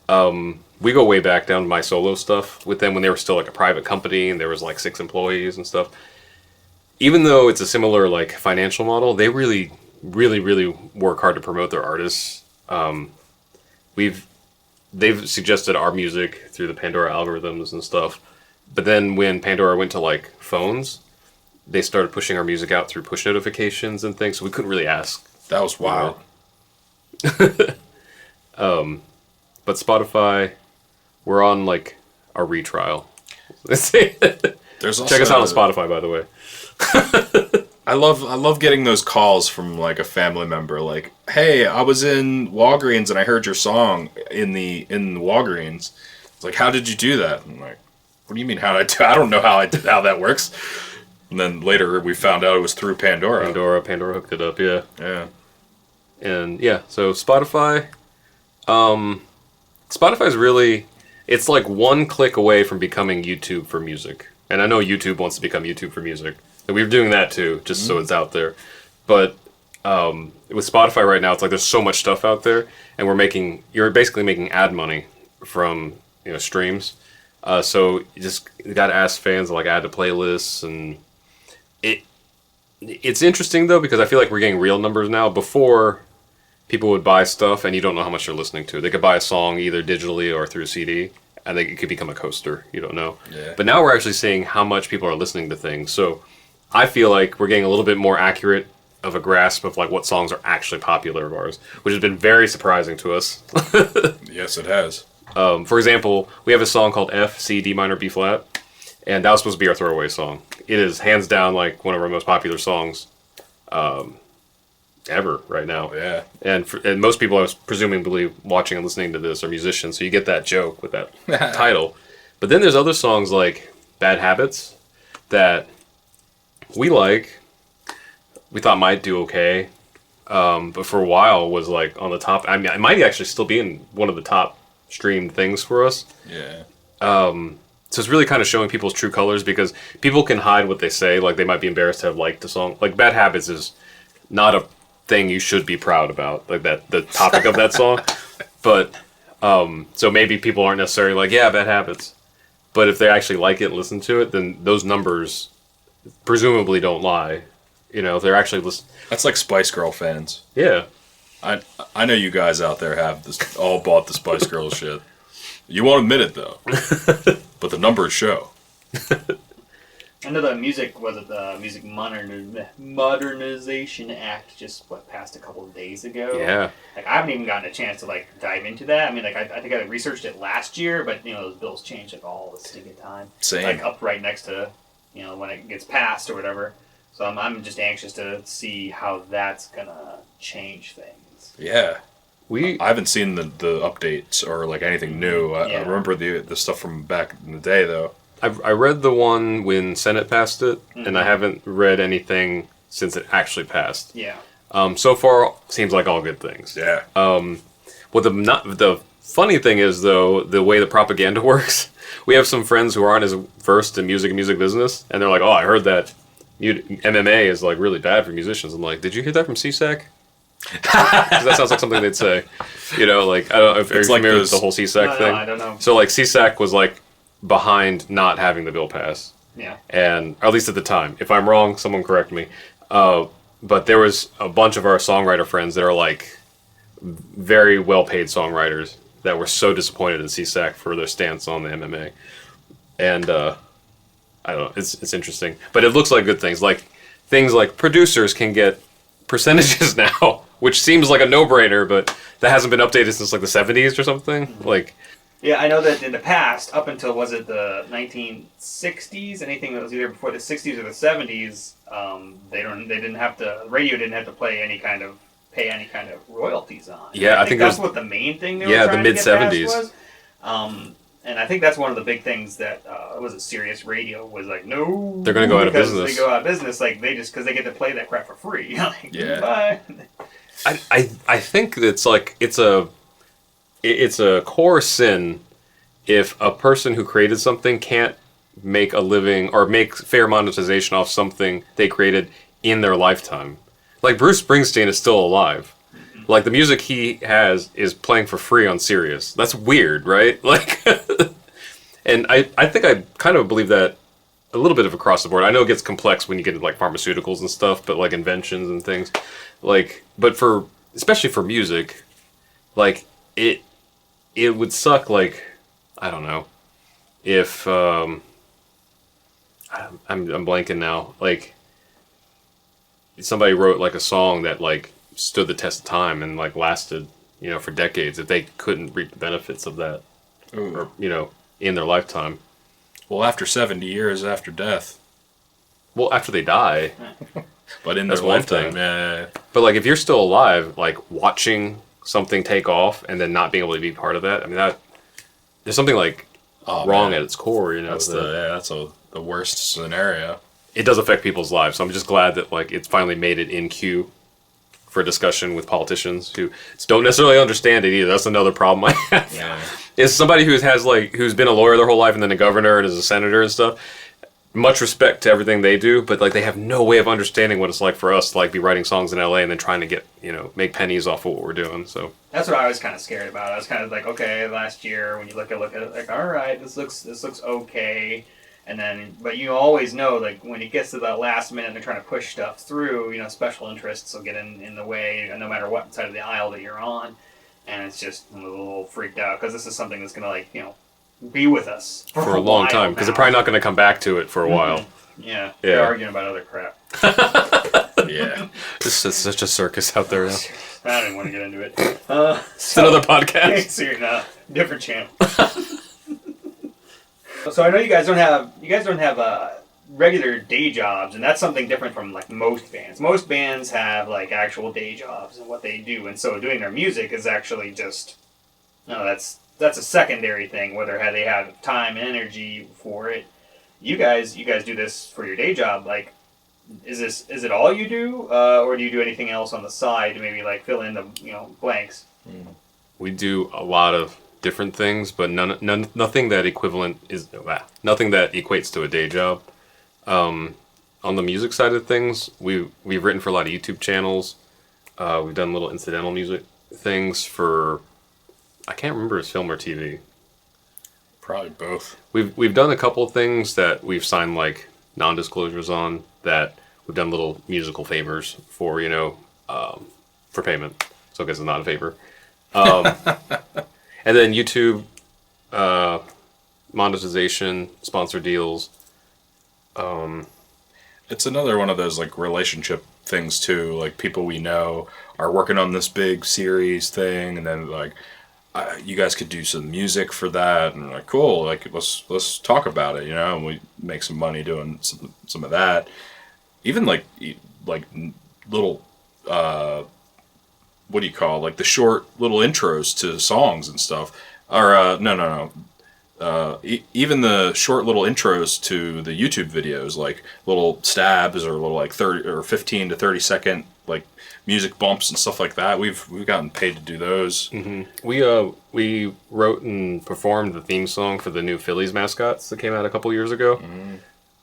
Speaker 1: We go way back down to my solo stuff with them when they were still like a private company and there was like 6 employees and stuff. Even though it's a similar like financial model, they really, really, really work hard to promote their artists. They've suggested our music through the Pandora algorithms and stuff. But then when Pandora went to like phones, they started pushing our music out through push notifications and things, so we couldn't really ask.
Speaker 2: That was wild.
Speaker 1: But Spotify, we're on like a retrial.
Speaker 2: There's also,
Speaker 1: check us out on Spotify, by the way.
Speaker 2: I love getting those calls from like a family member, like, "Hey, I was in Walgreens and I heard your song in the Walgreens." It's like, "How did you do that?" I'm like, "What do you mean how did I do? I don't know how that works." And then later we found out it was through Pandora.
Speaker 1: Pandora hooked it up, yeah.
Speaker 2: Yeah.
Speaker 1: And yeah, so Spotify. Spotify's really, it's like one click away from becoming YouTube for music. And I know YouTube wants to become YouTube for music. And we're doing that too, just so it's out there. But with Spotify right now, it's like there's so much stuff out there, and you're basically making ad money from streams. So you got to ask fans to like add to playlists, and it's interesting though because I feel like we're getting real numbers now. Before, people would buy stuff and you don't know how much they're listening to. They could buy a song either digitally or through a CD, and it could become a coaster. You don't know.
Speaker 2: Yeah.
Speaker 1: But now we're actually seeing how much people are listening to things. So I feel like we're getting a little bit more accurate of a grasp of like what songs are actually popular of ours, which has been very surprising to us.
Speaker 2: Yes, it has.
Speaker 1: For example, we have a song called F, C, D minor, B flat, and that was supposed to be our throwaway song. It is hands down like one of our most popular songs ever right now.
Speaker 2: Yeah.
Speaker 1: And most people, I was presumably watching and listening to this, are musicians, so you get that joke with that title. But then there's other songs like Bad Habits that we thought might do okay, but for a while was like on the top. I mean, it might actually still be in one of the top streamed things for us.
Speaker 2: Yeah.
Speaker 1: So it's really kind of showing people's true colors, because people can hide what they say. Like, they might be embarrassed to have liked a song. Like, Bad Habits is not a thing you should be proud about, like the topic of that song. But so maybe people aren't necessarily like, yeah, Bad Habits. But if they actually like it and listen to it, then those numbers presumably don't lie. If they're actually listening.
Speaker 2: That's like Spice Girl fans.
Speaker 1: Yeah.
Speaker 2: I know you guys out there have this all bought the Spice Girl shit. You won't admit it though, but the numbers show.
Speaker 3: I know the music Modernization Act just passed a couple of days ago.
Speaker 1: Yeah.
Speaker 3: Like, I haven't even gotten a chance to like dive into that. I mean, like I think I researched it last year, but those bills change like all the stinking time.
Speaker 2: Same.
Speaker 3: Like up right next to when it gets passed or whatever. So I'm just anxious to see how that's gonna change things.
Speaker 2: Yeah. I haven't seen the updates or like anything new. I remember the stuff from back in the day though.
Speaker 1: I read the one when Senate passed it, and I haven't read anything since it actually passed.
Speaker 3: Yeah.
Speaker 1: So far, seems like all good things.
Speaker 2: Yeah.
Speaker 1: The funny thing is, though, the way the propaganda works, we have some friends who aren't as versed in music business, and they're like, "Oh, I heard that MMA is like really bad for musicians." I'm like, "Did you hear that from CSAC?" Because that sounds like something they'd say. Like, I don't know if you're familiar with the whole CSAC thing.
Speaker 3: No, I don't know.
Speaker 1: So like CSAC was like behind not having the bill pass.
Speaker 3: Yeah.
Speaker 1: And at least at the time, if I'm wrong, someone correct me. But there was a bunch of our songwriter friends that are like very well-paid songwriters that were so disappointed in CSAC for their stance on the MMA. And I don't know. It's interesting, but it looks like good things. Like things like producers can get percentages now, which seems like a no-brainer, but that hasn't been updated since like the 70s or something.
Speaker 3: Mm-hmm.
Speaker 1: Like,
Speaker 3: Yeah, I know that in the past, up until was it the 1960s, anything that was either before the 60s or the 70s, radio didn't have to pay any kind of royalties on.
Speaker 1: Yeah, I think
Speaker 3: that's
Speaker 1: it was,
Speaker 3: what the main thing they
Speaker 1: yeah,
Speaker 3: were
Speaker 1: the
Speaker 3: trying to get past
Speaker 1: mid-70s.
Speaker 3: was. And I think that's one of the big things that was it Sirius Radio was like, no,
Speaker 1: They're gonna go out of
Speaker 3: because
Speaker 1: business.
Speaker 3: They go out of business, like they just because they get to play that crap for free. Like,
Speaker 2: Yeah.
Speaker 3: bye.
Speaker 1: I think it's like it's a core sin if a person who created something can't make a living or make fair monetization off something they created in their lifetime. Like Bruce Springsteen is still alive. Like the music he has is playing for free on Sirius. That's weird, right? Like, and I think I kind of believe that a little bit of across the board. I know it gets complex when you get into like pharmaceuticals and stuff, but like inventions and things, like, but for especially for music, like it would suck. Like, I don't know if I'm blanking now. Like somebody wrote like a song that like stood the test of time and like lasted, for decades, if they couldn't reap the benefits of that, or in their lifetime.
Speaker 2: Well, after 70 years after death.
Speaker 1: Well, after they die,
Speaker 2: But in
Speaker 1: That's
Speaker 2: their
Speaker 1: one
Speaker 2: lifetime,
Speaker 1: thing.
Speaker 2: yeah.
Speaker 1: but like if you're still alive, like watching something take off and then not being able to be part of that, I mean that there's something like
Speaker 2: Oh,
Speaker 1: wrong
Speaker 2: man.
Speaker 1: at its core.
Speaker 2: That's
Speaker 1: that
Speaker 2: the worst scenario.
Speaker 1: it does affect people's lives. So I'm just glad that like it's finally made it in queue for discussion with politicians who don't necessarily understand it either. That's another problem I have.
Speaker 2: Yeah.
Speaker 1: Is somebody who's been a lawyer their whole life and then a governor and is a senator and stuff. Much respect to everything they do, but like they have no way of understanding what it's like for us to like be writing songs in LA and then trying to get make pennies off of what we're doing. So
Speaker 3: That's what I was kind of scared about. I was kind of like, okay, last year when you look at it, like, all right, this looks okay, and then but you always know like when it gets to the last minute and they're trying to push stuff through, special interests will get in the way, no matter what side of the aisle that you're on, and it's just I'm a little freaked out because this is something that's gonna be with us
Speaker 1: for a long time, because they're probably not going to come back to it for a while.
Speaker 3: Yeah,
Speaker 1: Yeah.
Speaker 3: they're arguing about other crap.
Speaker 2: Yeah.
Speaker 1: This is such a circus out there now.
Speaker 3: I don't even want to get into it.
Speaker 1: It's another podcast.
Speaker 3: Seriously, different channel. So I know you guys don't have regular day jobs, and that's something different from like most bands. Most bands have like actual day jobs and what they do, and so doing their music is actually just that's a secondary thing. Whether they have time and energy for it, you guys do this for your day job. Like, is it all you do, or do you do anything else on the side to maybe like fill in the blanks?
Speaker 1: We do a lot of different things, but nothing that nothing that equates to a day job. On the music side of things, we've written for a lot of YouTube channels. We've done little incidental music things for, I can't remember if it's film or TV.
Speaker 2: Probably both.
Speaker 1: We've done a couple of things that we've signed like non-disclosures on, that we've done little musical favors for, for payment. So I guess it's not a favor. And then YouTube, monetization, sponsor deals.
Speaker 2: It's another one of those like relationship things too. Like people we know are working on this big series thing, and then like, you guys could do some music for that, and we're like, cool. Like let's talk about it, and we make some money doing some of that. Even like little what do you call, like the short little intros to songs and stuff. Or even the short little intros to the YouTube videos, like little stabs or little like 30 or 15 to 30 second like music bumps and stuff like that. We've gotten paid to do those.
Speaker 1: Mm-hmm. We wrote and performed the theme song for the new Phillies mascots that came out a couple years ago.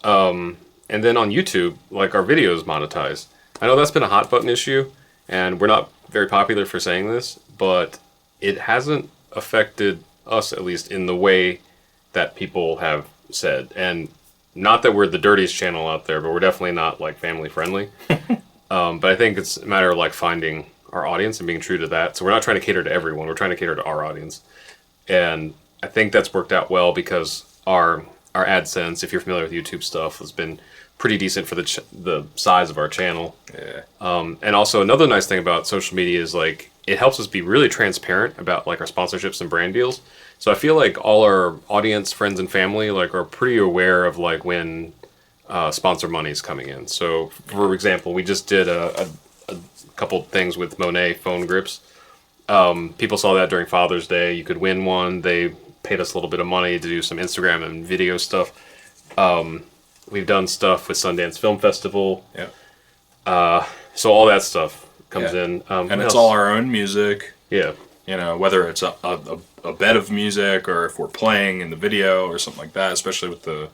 Speaker 1: Mm-hmm. And then on YouTube, like our videos monetized. I know that's been a hot button issue, and we're not very popular for saying this, but it hasn't affected us, at least in the way that people have said. And not that we're the dirtiest channel out there, but we're definitely not like family friendly. But I think it's a matter of like finding our audience and being true to that. So we're not trying to cater to everyone. We're trying to cater to our audience. And I think that's worked out well because our our AdSense, if you're familiar with YouTube stuff, has been pretty decent for the size of our channel.
Speaker 2: Yeah.
Speaker 1: And also another nice thing about social media is like it helps us be really transparent about like our sponsorships and brand deals. So I feel like all our audience, friends, and family like are pretty aware of like when sponsor money is coming in. So for example, we just did a couple things with Monet phone grips. People saw that during Father's Day. You could win one. They paid us a little bit of money to do some Instagram and video stuff. We've done stuff with Sundance Film Festival.
Speaker 2: Yeah.
Speaker 1: So all that stuff comes in.
Speaker 2: And it's all our own music.
Speaker 1: Yeah.
Speaker 2: You know, whether it's a bed of music or if we're playing in the video or something like that, especially with the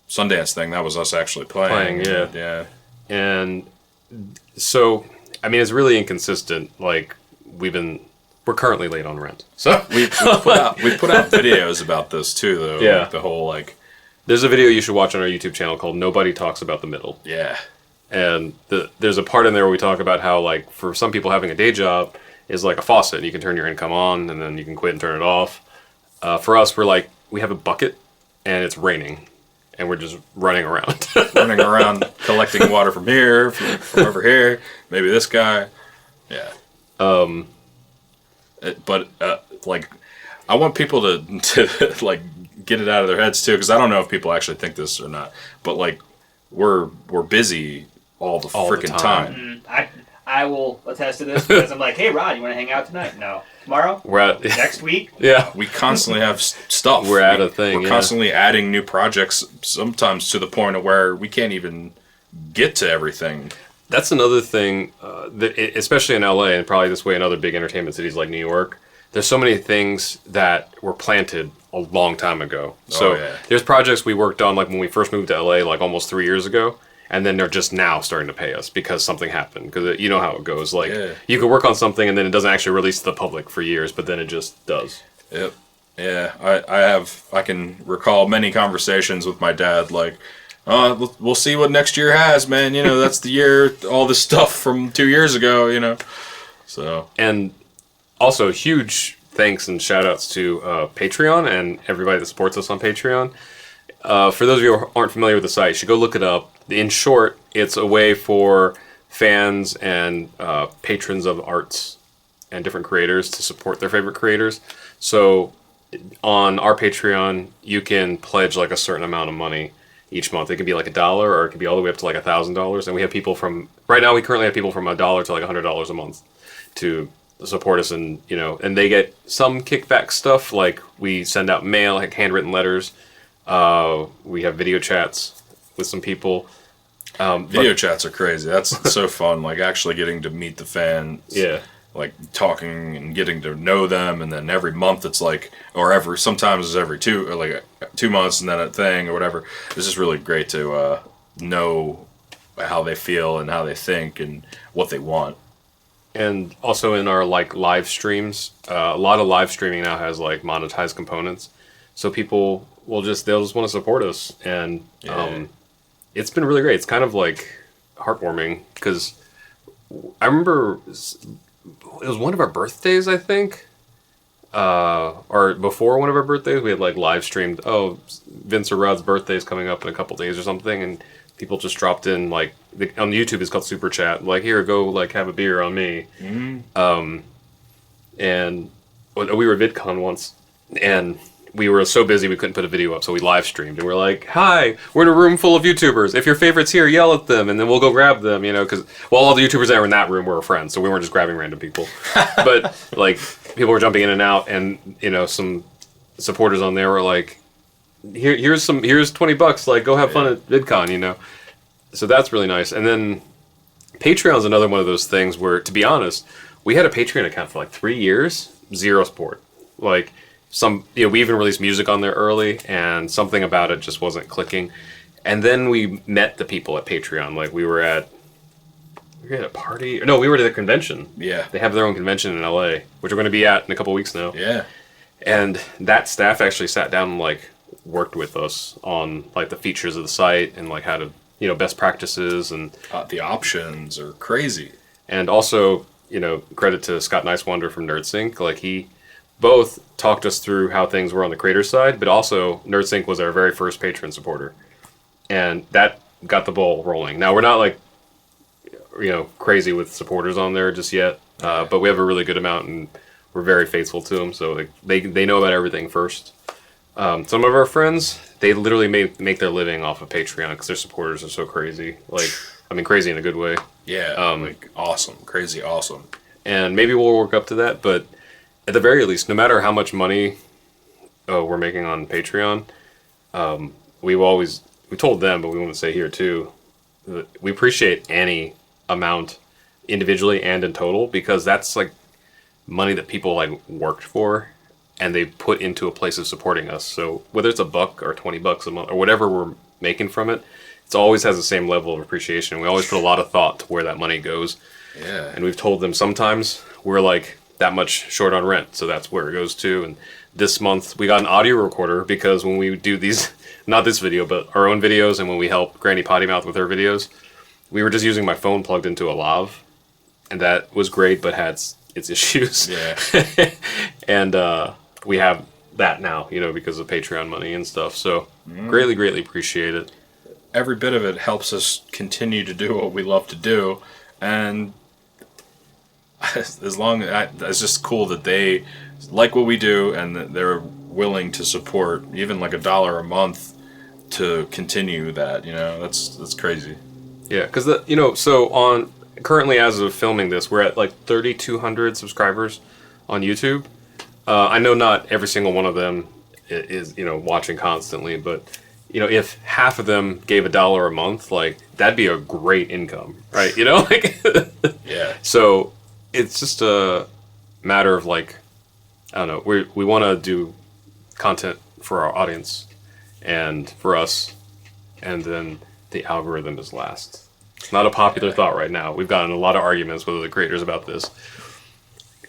Speaker 2: Sundance thing, that was us actually playing.
Speaker 1: Yeah. And so, I mean, it's really inconsistent. Like, we're currently late on rent. So
Speaker 2: we put out videos about this too, though.
Speaker 1: Yeah.
Speaker 2: Like the whole, like...
Speaker 1: There's a video you should watch on our YouTube channel called Nobody Talks About the Middle.
Speaker 2: Yeah.
Speaker 1: And there's a part in there where we talk about how, like, for some people having a day job is like a faucet. You can turn your income on, and then you can quit and turn it off. For us, we're like, we have a bucket, and it's raining, and we're just running around.
Speaker 2: Running around collecting water from here, from over here, maybe this guy. Yeah. Like, I want people to like, get it out of their heads, too, because I don't know if people actually think this or not, but, like, we're busy all the freaking time.
Speaker 3: I will attest to this because I'm like, hey, Rod, you want to hang out tonight? No. Tomorrow? Next week?
Speaker 1: Yeah.
Speaker 2: We constantly have stuff.
Speaker 1: We're at a thing.
Speaker 2: We're constantly adding new projects, sometimes to the point of where we can't even get to everything.
Speaker 1: That's another thing, especially in LA and probably this way in other big entertainment cities like New York. There's so many things that were planted a long time ago. So there's projects we worked on like when we first moved to LA like almost 3 years ago. And then they're just now starting to pay us because something happened. Because you know how it goes. Like, you could work on something and then it doesn't actually release to the public for years, but then it just does.
Speaker 2: Yep. Yeah. I can recall many conversations with my dad, like, we'll see what next year has, man. You know, that's the year, all this stuff from 2 years ago, you know. So. And
Speaker 1: also, huge thanks and shout outs to Patreon and everybody that supports us on Patreon. For those of you who aren't familiar with the site, you should go look it up. In short, it's a way for fans and patrons of arts and different creators to support their favorite creators. So on our Patreon, you can pledge like a certain amount of money each month. It can be like $1 or it can be all the way up to like $1,000. And we have people from, right now we currently have people from $1 to like $100 a month to support us, and you know, and they get some kickback stuff, like we send out mail, like handwritten letters. We have video chats with some people.
Speaker 2: Video chats are crazy. That's so fun. Like actually getting to meet the fans.
Speaker 1: Yeah.
Speaker 2: Like talking and getting to know them, and then every month it's like, sometimes it's every 2 months, and then a thing or whatever. It's just really great to know how they feel and how they think and what they want.
Speaker 1: And also in our like live streams, a lot of live streaming now has like monetized components, so people they'll just want to support us, and it's been really great. It's kind of like heartwarming because I remember it was one of our birthdays, I think, or before one of our birthdays, we had like live streamed. Oh, Vince or Rod's birthday is coming up in a couple days or something, and people just dropped in like on YouTube. It's called Super Chat. Like, here, go like have a beer on me. Mm-hmm. And we were at VidCon once, and we were so busy we couldn't put a video up, so we live streamed, and we're like, "Hi, we're in a room full of YouTubers. If your favorite's here, yell at them, and then we'll go grab them." You know, because all the YouTubers that were in that room were friends, so we weren't just grabbing random people. But like people were jumping in and out, and you know, some supporters on there were like, here's $20, like go have fun at VidCon, you know. So that's really nice. And then Patreon's another one of those things where, to be honest, we had a Patreon account for like 3 years, zero support. Like we even released music on there early, and something about it just wasn't clicking. And then we met the people at Patreon. Like we were at a party. No, we were at the convention.
Speaker 2: Yeah.
Speaker 1: They have their own convention in LA, which we're going to be at in a couple weeks now.
Speaker 2: Yeah.
Speaker 1: And that staff actually sat down and like worked with us on like the features of the site and like how to, you know, best practices, and
Speaker 2: the options are crazy.
Speaker 1: And also, you know, credit to Scott Nicewonder from NerdSync. Like he both talked us through how things were on the creator side, but also NerdSync was our very first patron supporter. And that got the ball rolling. Now, we're not like, crazy with supporters on there just yet, but we have a really good amount, and we're very faithful to them, so they know about everything first. Some of our friends, they literally make their living off of Patreon because their supporters are so crazy. Like, I mean, crazy in a good way.
Speaker 2: Yeah, awesome. Crazy awesome.
Speaker 1: And maybe we'll work up to that, but at the very least, no matter how much money we're making on Patreon, we told them, but we want to say here too, we appreciate any amount individually and in total, because that's like money that people like worked for and they put into a place of supporting us. So whether it's $1 or $20 a month or whatever we're making from it, it always has the same level of appreciation. We always put a lot of thought to where that money goes.
Speaker 2: Yeah.
Speaker 1: And we've told them sometimes we're like that much short on rent, so that's where it goes to. And this month we got an audio recorder because when we do these, not this video, but our own videos, and when we help Granny Potty Mouth with her videos, we were just using my phone plugged into a lav, and that was great, but had its issues.
Speaker 2: Yeah.
Speaker 1: And we have that now, because of Patreon money and stuff. So greatly appreciate it.
Speaker 2: Every bit of it helps us continue to do what we love to do, and it's just cool that they like what we do and that they're willing to support even like $1 a month to continue that. That's crazy.
Speaker 1: Yeah, because so currently as of filming this, we're at like 3,200 subscribers on YouTube. I know not every single one of them is watching constantly, but if half of them gave $1 a month, like that'd be a great income, right?
Speaker 2: Yeah.
Speaker 1: So it's just a matter of like, I don't know, we want to do content for our audience and for us, and then the algorithm is last. It's not a popular thought right now. We've gotten a lot of arguments with other creators about this.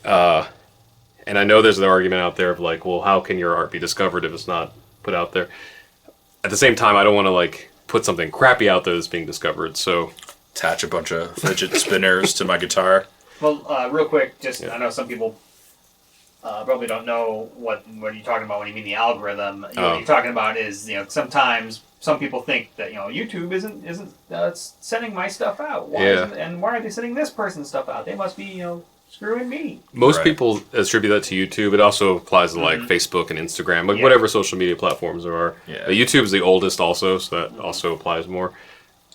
Speaker 1: And I know there's an argument out there of like, well, how can your art be discovered if it's not put out there? At the same time, I don't want to like put something crappy out there that's being discovered. So
Speaker 2: attach a bunch of fidget spinners to my guitar.
Speaker 3: Well, real quick, I know some people probably don't know what you're talking about when you mean the algorithm. What you're talking about is, sometimes some people think that YouTube isn't sending my stuff out. Why are they sending this person's stuff out? They must be screwing me.
Speaker 1: Most people attribute that to YouTube. It also applies to like Facebook and Instagram, like whatever social media platforms there are.
Speaker 2: Yeah.
Speaker 1: YouTube is the oldest also, so that also applies more.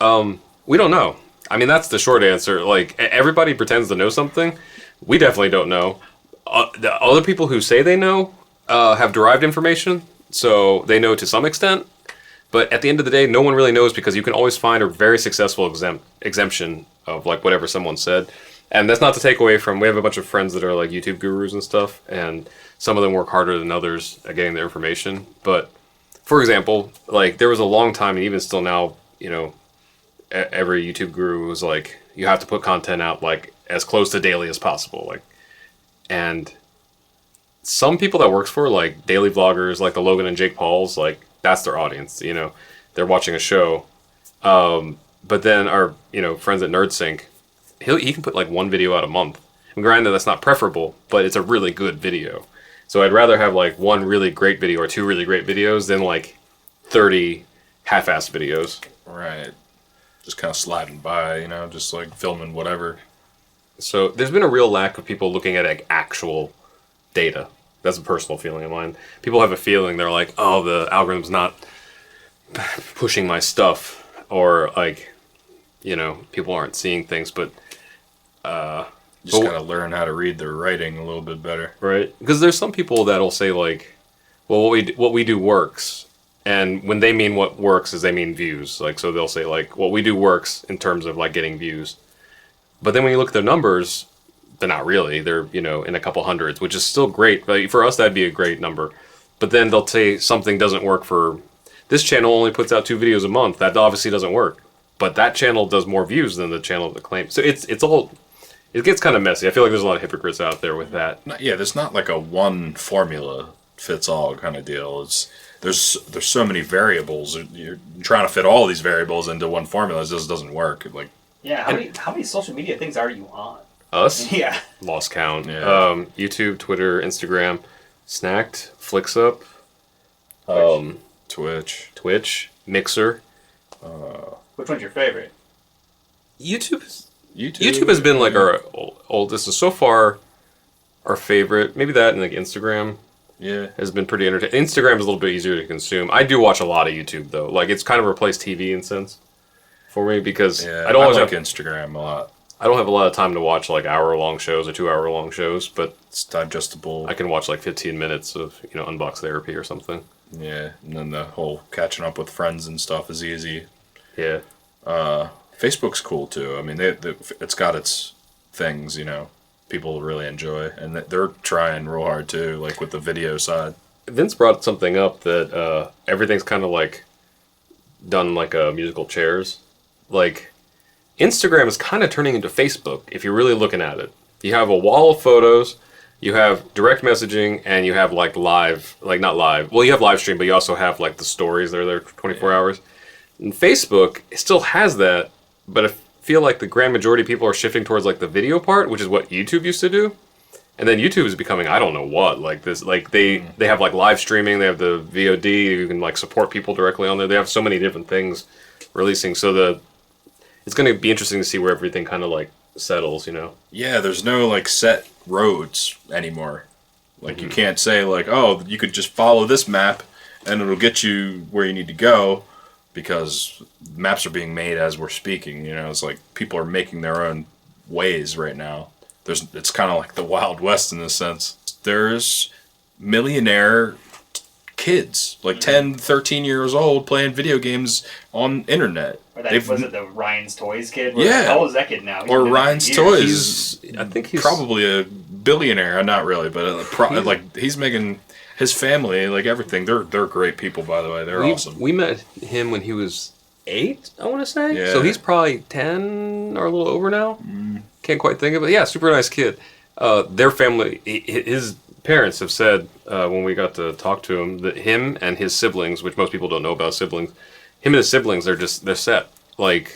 Speaker 1: We don't know. I mean, that's the short answer. Like, everybody pretends to know something. We definitely don't know. The other people who say they know have derived information, so they know to some extent. But at the end of the day, no one really knows, because you can always find a very successful exemption of like whatever someone said. And that's not to take away from, we have a bunch of friends that are like YouTube gurus and stuff, and some of them work harder than others at getting their information. But for example, like there was a long time, and even still now, every YouTube guru was like, you have to put content out like as close to daily as possible. Like, and some people that works for, like daily vloggers, like the Logan and Jake Pauls, like that's their audience. They're watching a show. But then our friends at NerdSync, he can put like one video out a month. And granted, that's not preferable, but it's a really good video. So I'd rather have like one really great video or two really great videos than like 30 half-assed videos.
Speaker 2: Right. Just kind of sliding by, just like filming whatever.
Speaker 1: So there's been a real lack of people looking at like actual data. That's a personal feeling of mine. People have a feeling, they're like, oh, the algorithm's not pushing my stuff, or like, people aren't seeing things, but
Speaker 2: just gotta learn how to read their writing a little bit better.
Speaker 1: Right. Because there's some people that'll say like, well, what we do works. And when they mean what works is they mean views. Like, so they'll say like, what we do works in terms of like getting views. But then when you look at their numbers, they're not really. They're, in a couple hundreds, which is still great. But for us, that'd be a great number. But then they'll say something doesn't work for, this channel only puts out 2 videos a month. That obviously doesn't work. But that channel does more views than the channel that claims. So it's all, it gets kind of messy. I feel like there's a lot of hypocrites out there with that.
Speaker 2: Yeah, there's not like a one formula fits all kind of deal. There's so many variables. You're trying to fit all these variables into one formula. It just doesn't work. Like,
Speaker 3: yeah, how many social media things are you on?
Speaker 1: Us?
Speaker 3: Yeah.
Speaker 1: Lost count.
Speaker 2: Yeah.
Speaker 1: YouTube, Twitter, Instagram, Snakt, FlixUp, Twitch, Mixer.
Speaker 3: Which one's your favorite?
Speaker 1: YouTube has been like our oldest, and so far our favorite. Maybe that and like Instagram.
Speaker 2: Yeah.
Speaker 1: Has been pretty entertaining. Instagram is a little bit easier to consume. I do watch a lot of YouTube though. Like it's kind of replaced TV in a sense for me because
Speaker 2: I don't like Instagram a lot.
Speaker 1: I don't have a lot of time to watch like hour-long shows or 2-hour-long shows, but
Speaker 2: it's digestible.
Speaker 1: I can watch like 15 minutes of Unbox Therapy or something.
Speaker 2: Yeah, and then the whole catching up with friends and stuff is easy.
Speaker 1: Yeah.
Speaker 2: Facebook's cool too. I mean, it's got its things, people really enjoy, and they're trying real hard too, like with the video side.
Speaker 1: Vince brought something up that everything's kind of like done like musical chairs. Like Instagram is kind of turning into Facebook if you're really looking at it. You have a wall of photos, you have direct messaging, and you have like live, like not live. Well, you have live stream, but you also have like the stories that are there 24 hours. And Facebook still has that, but I feel like the grand majority of people are shifting towards like the video part, which is what YouTube used to do. And then YouTube is becoming I don't know what, like this, like they have like live streaming, they have the VOD, you can like support people directly on there. They have so many different things releasing, so it's going to be interesting to see where everything kind of like settles,
Speaker 2: Yeah, there's no like set roads anymore. Like you can't say like, oh, you could just follow this map and it'll get you where you need to go, because maps are being made as we're speaking. It's like people are making their own ways right now. It's kind of like the Wild West in a sense. There's millionaire kids, like 10, 13 years old, playing video games on internet.
Speaker 3: Or that, was it the Ryan's Toys kid?
Speaker 2: Yeah.
Speaker 3: How old is that kid now?
Speaker 2: Or Ryan's Toys.
Speaker 1: I think he's
Speaker 2: probably a billionaire. Not really, but like he's making his family, like everything. They're great people, by the way. They're awesome.
Speaker 1: We met him when he was 8, I want to say.
Speaker 2: Yeah.
Speaker 1: So he's probably 10 or a little over now. Can't quite think of it. Yeah, super nice kid. Their family, his parents have said when we got to talk to him that him and his siblings, which most people don't know about siblings, him and his siblings, they're set. Like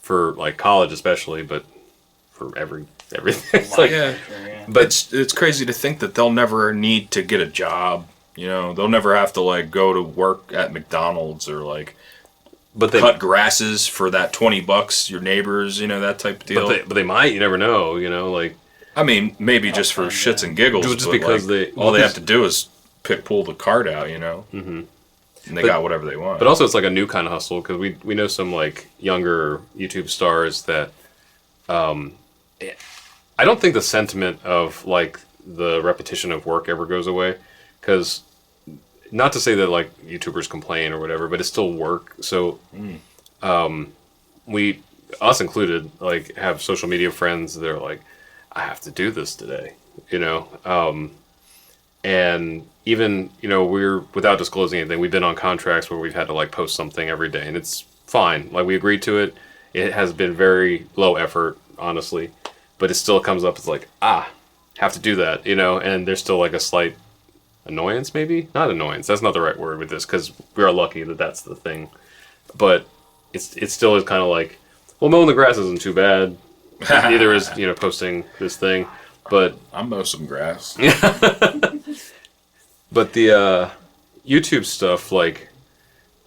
Speaker 1: for like college especially, but for everything. It's like,
Speaker 2: yeah. But it's crazy to think that they'll never need to get a job. They'll never have to like go to work at McDonald's or like cut grasses for that $20 your neighbors, that type of deal.
Speaker 1: But they might, you never know, like.
Speaker 2: I mean, maybe just for shits and giggles.
Speaker 1: Just because
Speaker 2: all they have to do is pull the card out, Mm-hmm. And they got whatever they want.
Speaker 1: But also, it's like a new kind of hustle because we know some like younger YouTube stars that. I don't think the sentiment of like the repetition of work ever goes away, because not to say that like YouTubers complain or whatever, but it's still work. So, we, us included, like have social media friends that are like, I have to do this today, and even, we're, without disclosing anything, we've been on contracts where we've had to like post something every day, and it's fine. Like we agreed to it. It has been very low effort, honestly, but it still comes up as like, have to do that, and there's still like a slight annoyance, maybe? Not annoyance, that's not the right word with this, because we are lucky that that's the thing. But it still is kind of like, well, mowing the grass isn't too bad. Neither is, posting this thing. But
Speaker 2: I mow some grass.
Speaker 1: But the YouTube stuff, like,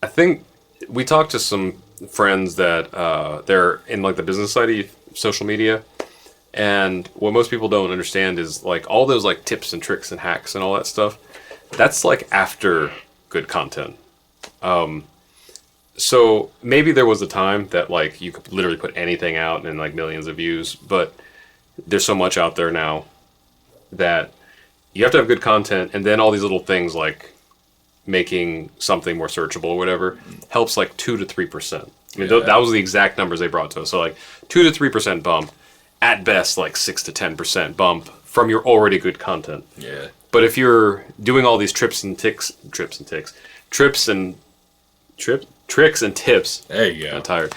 Speaker 1: I think we talked to some friends that they're in like the business side of social media, and what most people don't understand is like all those like tips and tricks and hacks and all that stuff, that's like after good content. So maybe there was a time that like you could literally put anything out and like millions of views, but there's so much out there now that you have to have good content, and then all these little things like making something more searchable or whatever helps like 2 to 3%. I mean, that was the exact numbers they brought to us. So like 2 to 3% bump, at best like 6 to 10% bump from your already good content.
Speaker 2: Yeah.
Speaker 1: But if you're doing all these tricks and tips.
Speaker 2: There you go.
Speaker 1: I'm tired.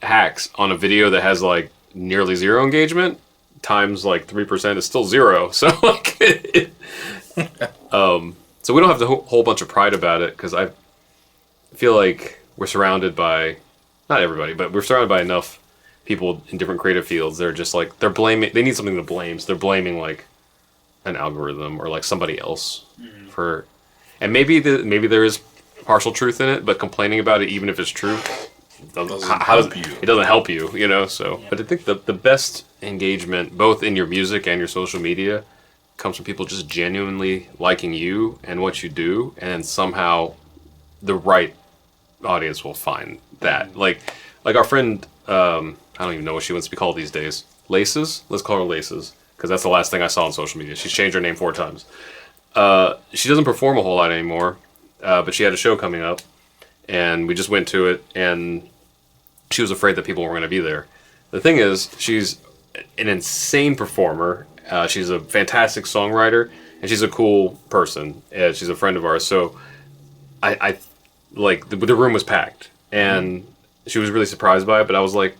Speaker 1: Hacks on a video that has like nearly zero engagement times like 3% is still zero. So like, so we don't have the whole bunch of pride about it, because I feel like we're surrounded by, not everybody, but we're surrounded by enough people in different creative fields. They're just like, they need something to blame. So they're blaming like an algorithm or like somebody else for, and maybe there is partial truth in it, but complaining about it, even if it's true,
Speaker 2: Doesn't help you.
Speaker 1: It doesn't help you, you know. So, but I think the best engagement, both in your music and your social media, comes from people just genuinely liking you and what you do, and then somehow the right audience will find that. Like our friend, I don't even know what she wants to be called these days. Laces? Let's call her Laces, because that's the last thing I saw on social media. She's changed her name 4 times. She doesn't perform a whole lot anymore, but she had a show coming up, and we just went to it, and she was afraid that people weren't going to be there. The thing is, she's an insane performer. She's a fantastic songwriter, and she's a cool person. She's a friend of ours, so I like the room was packed, and she was really surprised by it. But I was like,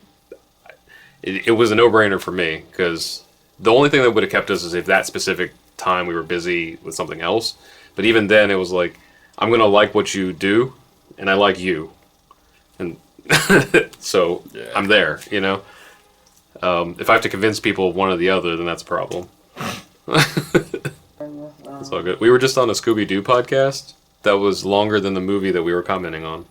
Speaker 1: it was a no-brainer for me, because the only thing that would have kept us is if that specific time we were busy with something else. But even then, it was like, I'm gonna like what you do, and I like you, and so I'm there. You know, if I have to convince people of one or the other, then that's a problem. It's all good. We were just on a Scooby-Doo podcast that was longer than the movie that we were commenting on.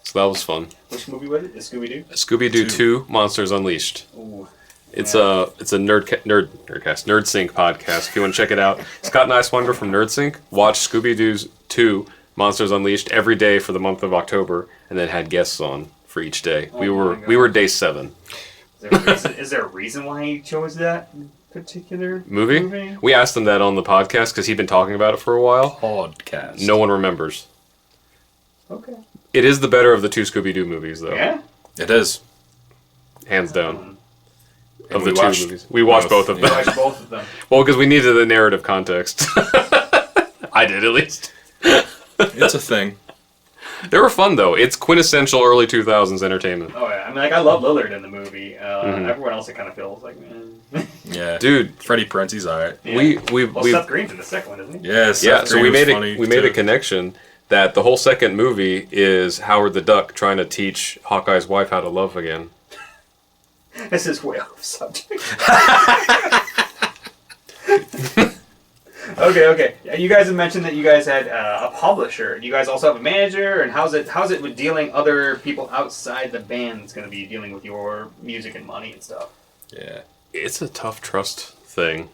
Speaker 1: So that was fun.
Speaker 3: Which movie was it? The Scooby-Doo?
Speaker 1: Scooby-Doo 2 Monsters Unleashed.
Speaker 3: Ooh.
Speaker 1: It's a NerdSync podcast. If you want to check it out, Scott Niswanger from NerdSync watched Scooby-Doo's 2 Monsters Unleashed every day for the month of October, and then had guests on for each day. We were day 7.
Speaker 3: Is there a reason why he chose that particular movie?
Speaker 1: We asked him that on the podcast because he'd been talking about it for a while.
Speaker 2: Podcast.
Speaker 1: No one remembers.
Speaker 3: Okay.
Speaker 1: It is the better of the 2 Scooby-Doo movies, though.
Speaker 3: Yeah?
Speaker 2: It is.
Speaker 1: Hands down.
Speaker 2: And
Speaker 1: Of the
Speaker 2: we
Speaker 1: 2
Speaker 2: watched
Speaker 1: movies. We watched both of them.
Speaker 3: I watched both of them.
Speaker 1: Well, because we needed the narrative context. I did, at least.
Speaker 2: It's a thing.
Speaker 1: They were fun, though. It's quintessential early 2000s entertainment.
Speaker 3: Oh, yeah. I mean, like, I love Lillard in the movie. Everyone else, it kind of feels like, man.
Speaker 2: Yeah.
Speaker 1: Dude.
Speaker 2: Freddie Prinze's alright.
Speaker 3: Yeah.
Speaker 1: We
Speaker 3: Seth Green's in the second one, isn't he?
Speaker 2: Yes.
Speaker 1: Yeah, so we made a connection that the whole second movie is Howard the Duck trying to teach Hawkeye's wife how to love again.
Speaker 3: This is way off subject. Okay. You guys have mentioned that you guys had a publisher. Do you guys also have a manager? And how's it with dealing other people outside the band that's going to be dealing with your music and money and stuff?
Speaker 2: Yeah.
Speaker 1: It's a tough trust thing.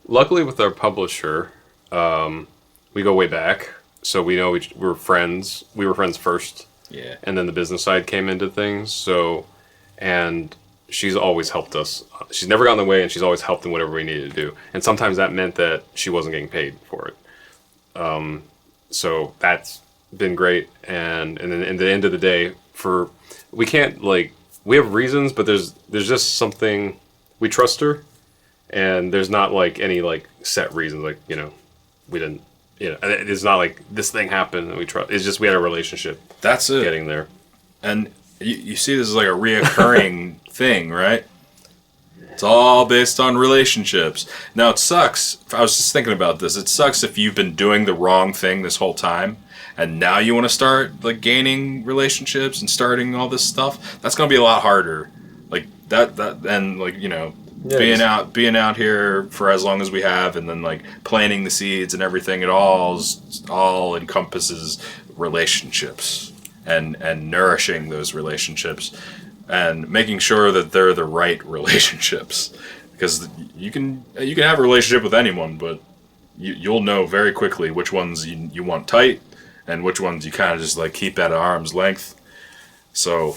Speaker 1: Luckily, with our publisher, we go way back, so we know we're friends. We were friends first,
Speaker 2: Yeah.
Speaker 1: and then the business side came into things. So, and she's always helped us. She's never gotten in the way, and she's always helped in whatever we needed to do. And sometimes that meant that she wasn't getting paid for it. So that's been great. And then at the end of the day, we can't, like, we have reasons, but there's just something. We trust her, and there's not like any like set reasons, like, you know, we didn't, you know, it's not like this thing happened and we trust. It's just we had a relationship.
Speaker 2: That's it.
Speaker 1: Getting there.
Speaker 2: And you see this is like a reoccurring thing, right? It's all based on relationships. Now, it sucks. I was just thinking about this. It sucks if you've been doing the wrong thing this whole time, and now you want to start like gaining relationships and starting all this stuff. That's going to be a lot harder. Like that and like, you know,
Speaker 1: Yeah,
Speaker 2: being out here for as long as we have, and then like planting the seeds and everything. It all encompasses relationships and nourishing those relationships and making sure that they're the right relationships, because you can have a relationship with anyone, but you'll know very quickly which ones you want tight and which ones you kind of just like keep at arm's length. So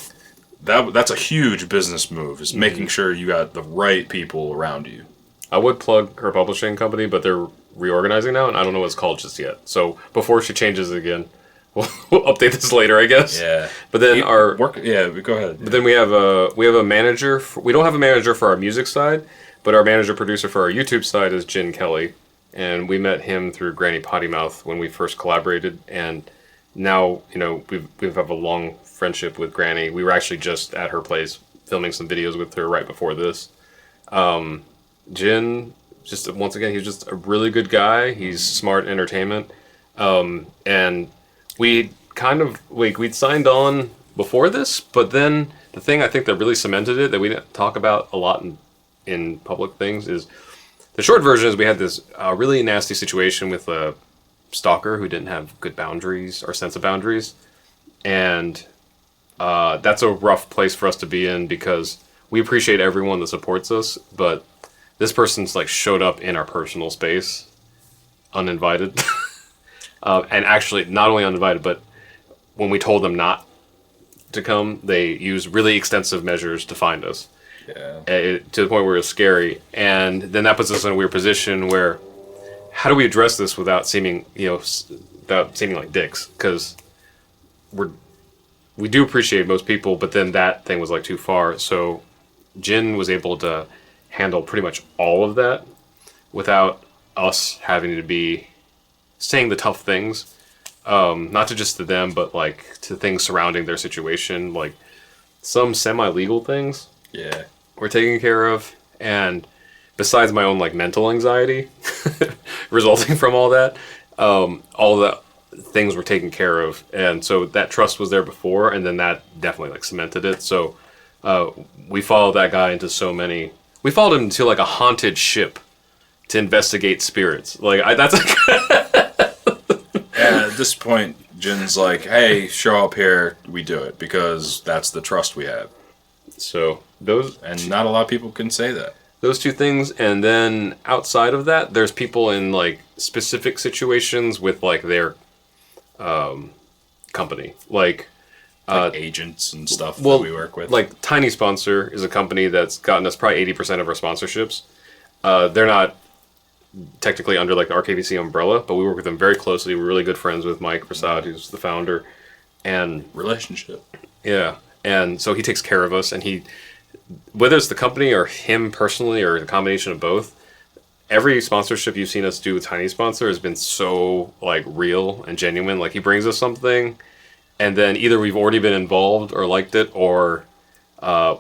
Speaker 2: that's a huge business move, is making sure you got the right people around you.
Speaker 1: I would plug her publishing company, but they're reorganizing now, and I don't know what it's called just yet. So before she changes it again, we'll update this later, I guess.
Speaker 2: Yeah.
Speaker 1: But then
Speaker 2: Go ahead.
Speaker 1: But then we have a manager. We don't have a manager for our music side, but our manager producer for our YouTube side is Jen Kelly, and we met him through Granny Potty Mouth when we first collaborated, and now, you know, we have a long friendship with Granny. We were actually just at her place filming some videos with her right before this. Jen, just once again, he's just a really good guy. He's smart in entertainment, and we kind of we'd signed on before this, but then the thing I think that really cemented it, that we didn't talk about a lot in public things, is the short version is we had this really nasty situation with a stalker who didn't have good boundaries or sense of boundaries. And that's a rough place for us to be in because we appreciate everyone that supports us, but this person's like showed up in our personal space uninvited. And actually not only uninvited, but when we told them not to come, they used really extensive measures to find us.
Speaker 2: Yeah.
Speaker 1: To the point where it was scary. And then that puts us in a weird position where how do we address this without seeming, without seeming like dicks? Because we do appreciate most people, but then that thing was like too far. So Jin was able to handle pretty much all of that without us having to be saying the tough things, not to just to them, but like to things surrounding their situation, like some semi-legal things.
Speaker 2: Yeah.
Speaker 1: Were taken care of, and besides my own like mental anxiety resulting from all the things were taken care of, and so that trust was there before, and then that definitely like cemented it. So we followed that guy into we followed him to like a haunted ship to investigate spirits. Like that's
Speaker 2: And at this point, Jin's like, "Hey, show up here. We do it because that's the trust we have."
Speaker 1: so
Speaker 2: And not a lot of people can say that.
Speaker 1: those two things, and then outside of that, there's people in like specific situations with like their company, like
Speaker 2: Agents and stuff
Speaker 1: well,
Speaker 2: that we work with.
Speaker 1: like Tiny Sponsor is a company that's gotten us probably 80% of our sponsorships. They're not technically under like the RKVC umbrella, but we work with them very closely. We're really good friends with Mike Prasad, who's the founder, and
Speaker 2: relationship.
Speaker 1: yeah, and so he takes care of us, and whether it's the company or him personally or the combination of both, every sponsorship you've seen us do with Tiny Sponsor has been so like real and genuine. Like he brings us something, and then either we've already been involved or liked it, or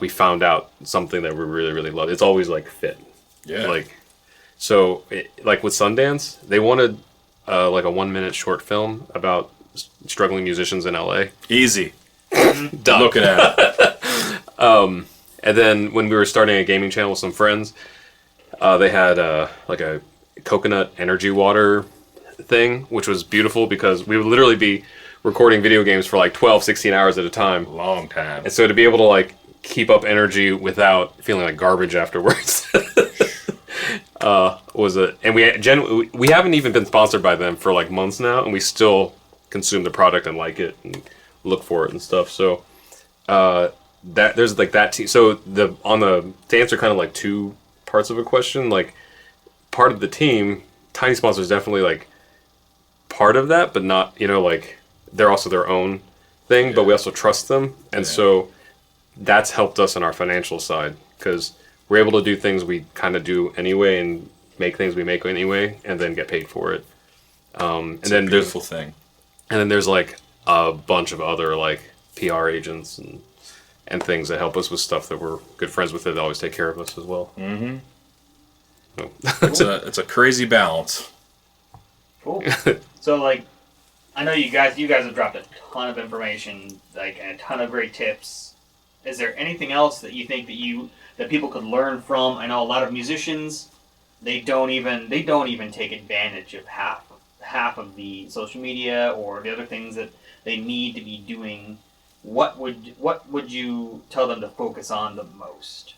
Speaker 1: we found out something that we really, really love. It's always like fit.
Speaker 2: Yeah.
Speaker 1: So like with Sundance, they wanted like a 1-minute short film about struggling musicians in LA.
Speaker 2: Easy.
Speaker 1: Done.
Speaker 2: Looking at it.
Speaker 1: And then when we were starting a gaming channel with some friends, they had like a coconut energy water thing, which was beautiful because we would literally be recording video games for like 12, 16 hours at a time.
Speaker 2: Long time.
Speaker 1: And so to be able to like keep up energy without feeling like garbage afterwards and we haven't even been sponsored by them for like months now, and we still consume the product and like it and look for it and stuff. So that there's like that team. So to answer kind of like two parts of a question, like part of the team, Tiny Sponsor is definitely like part of that, but not, like they're also their own thing, but we also trust them. And so that's helped us on our financial side because we're able to do things we kind of do anyway and make things we make anyway and then get paid for it. And
Speaker 2: It's
Speaker 1: then
Speaker 2: a beautiful thing.
Speaker 1: And then there's like a bunch of other like PR agents and things that help us with stuff that we're good friends with that always take care of us as well.
Speaker 2: Mm-hmm.
Speaker 1: So.
Speaker 2: It's a crazy balance.
Speaker 3: Cool. So, like, I know you guys have dropped a ton of information, like, and a ton of great tips. Is there anything else that you think that people could learn from? I know a lot of musicians, they don't even take advantage of half of the social media or the other things that they need to be doing. What would you tell them to focus on the most?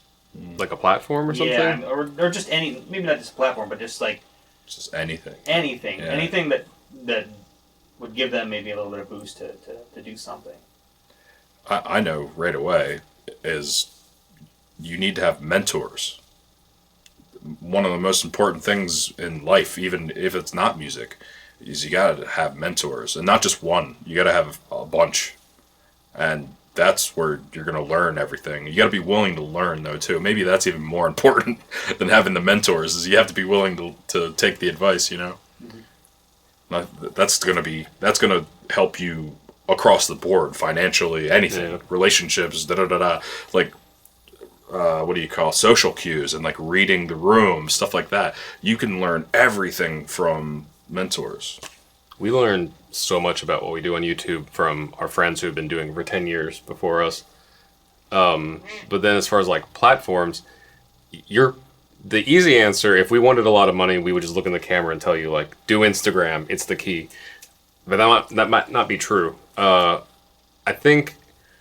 Speaker 1: Like a platform or something?
Speaker 3: Yeah, or just maybe not just a platform, but just like
Speaker 2: just anything.
Speaker 3: Anything.
Speaker 2: Yeah.
Speaker 3: Anything that would give them maybe a little bit of boost to do something.
Speaker 2: I know right away is you need to have mentors. One of the most important things in life, even if it's not music, is you gotta have mentors, and not just one. You gotta have a bunch, and that's where you're gonna learn everything. You gotta be willing to learn though too. Maybe that's even more important than having the mentors. Is you have to be willing to take the advice. Mm-hmm. That's gonna help you across the board, financially, anything, relationships, like. What do you call social cues and like reading the room, stuff like that. You can learn everything from mentors.
Speaker 1: We learned so much about what we do on YouTube from our friends who have been doing it for 10 years before us. But then as far as like platforms, you're the easy answer, if we wanted a lot of money, we would just look in the camera and tell you, like, do Instagram. It's the key. But that might not be true. I think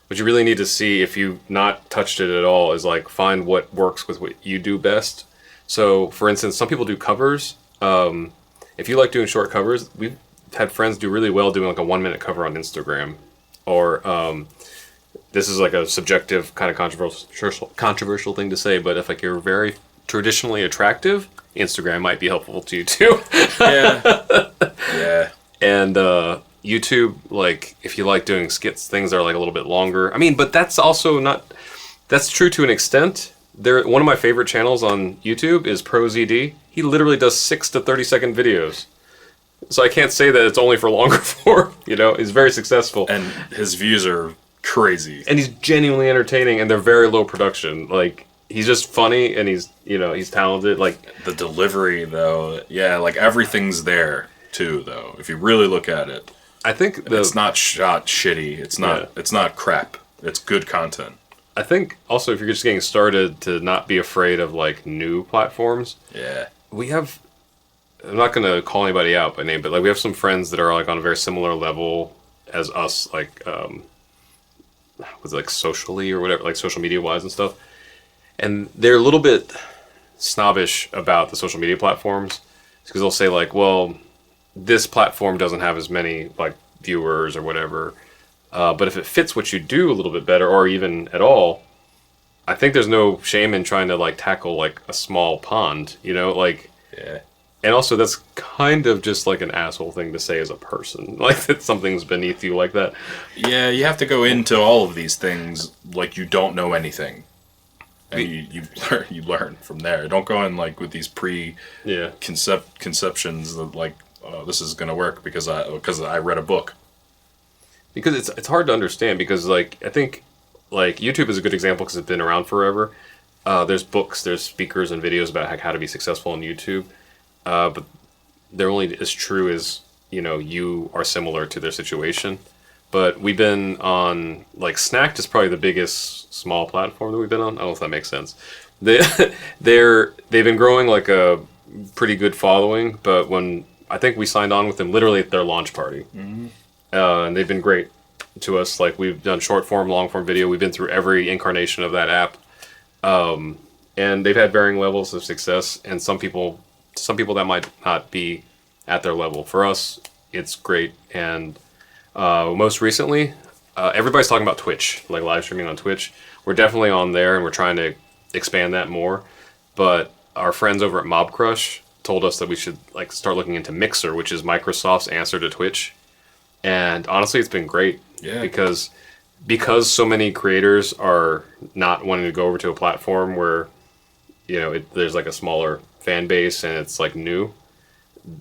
Speaker 1: what you really need to see, if you've not touched it at all, is, like, find what works with what you do best. So, for instance, some people do covers. If you like doing short covers, we've had friends do really well doing, like, a 1-minute cover on Instagram. Or, this is, like, a subjective kind of controversial thing to say, but if, like, you're very traditionally attractive, Instagram might be helpful to you too.
Speaker 2: Yeah. Yeah.
Speaker 1: And YouTube, like, if you like doing skits, things are like a little bit longer. I mean, but that's also not, that's true to an extent. One of my favorite channels on YouTube is ProZD. He literally does 6 to 30-second videos. So I can't say that it's only for longer form, you know, he's very successful.
Speaker 2: And his views are crazy.
Speaker 1: And he's genuinely entertaining, and they're very low production. Like, he's just funny, and he's, you know, he's talented. Like,
Speaker 2: the delivery, though, yeah, like, everything's there, too, though. If you really look at it.
Speaker 1: I think
Speaker 2: it's not shot shitty. It's not crap. It's good content.
Speaker 1: I think, also, if you're just getting started, to not be afraid of, like, new platforms.
Speaker 2: Yeah.
Speaker 1: We have... I'm not going to call anybody out by name, but, like, we have some friends that are, like, on a very similar level as us, like, with, like, socially or whatever, like, social media-wise and stuff. And they're a little bit snobbish about the social media platforms because they'll say, like, well, this platform doesn't have as many, like, viewers or whatever. But if it fits what you do a little bit better, or even at all, I think there's no shame in trying to, like, tackle, like, a small pond, you know? Like,
Speaker 2: yeah.
Speaker 1: And also, that's kind of just, like, an asshole thing to say as a person. Like, that something's beneath you like that.
Speaker 2: Yeah, you have to go into all of these things like you don't know anything. And you learn from there. Don't go in, like, with these conceptions that, like, oh, this is going to work because I read a book.
Speaker 1: Because it's hard to understand because, like, I think, like, YouTube is a good example because it's been around forever. There's books, there's speakers and videos about how to be successful on YouTube. But they're only as true as, you know, you are similar to their situation. But we've been on, like, Snakt is probably the biggest small platform that we've been on. I don't know if that makes sense. They've been growing, like, a pretty good following, but when I think we signed on with them literally at their launch party. Mm-hmm. And they've been great to us. Like, we've done short form, long form video. We've been through every incarnation of that app. And they've had varying levels of success, and some people that might not be at their level. For us, it's great. And most recently, everybody's talking about Twitch, like live streaming on Twitch. We're definitely on there, and we're trying to expand that more. But our friends over at Mob Crush told us that we should, like, start looking into Mixer, which is Microsoft's answer to Twitch. And honestly, it's been great.
Speaker 2: Yeah.
Speaker 1: Because so many creators are not wanting to go over to a platform where, you know, there's, like, a smaller fan base and it's, like, new.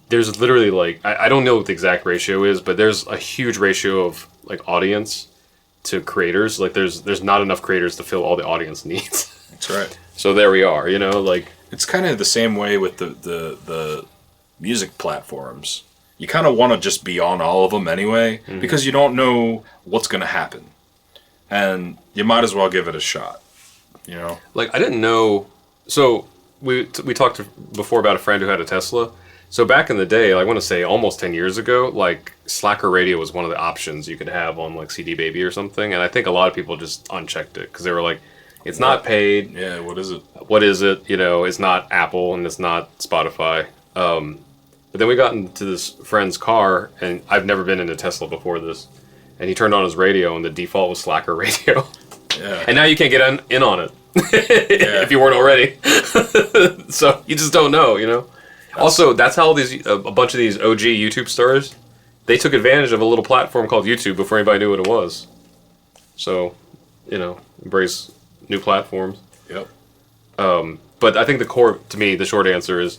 Speaker 1: There's literally, like, I don't know what the exact ratio is, but there's a huge ratio of, like, audience to creators. Like, there's not enough creators to fill all the audience needs.
Speaker 2: That's right.
Speaker 1: So there we are, you know, like...
Speaker 2: It's kind of the same way with the music platforms. You kind of want to just be on all of them anyway, mm-hmm. because you don't know what's going to happen. And you might as well give it a shot, you know?
Speaker 1: Like, I didn't know... So, we talked before about a friend who had a Tesla. So back in the day, I want to say almost 10 years ago, like, Slacker Radio was one of the options you could have on, like, CD Baby or something. And I think a lot of people just unchecked it because they were like, it's not paid.
Speaker 2: Yeah, what is it?
Speaker 1: What is it? You know, it's not Apple and it's not Spotify. But then we got into this friend's car, and I've never been in a Tesla before this. And he turned on his radio, and the default was Slacker Radio.
Speaker 2: Yeah.
Speaker 1: And now you can't get in on it. If you weren't already. So you just don't know, you know? Also, that's how a bunch of these OG YouTube stars, they took advantage of a little platform called YouTube before anybody knew what it was. So, you know, embrace new platforms.
Speaker 2: Yep.
Speaker 1: But I think the short answer is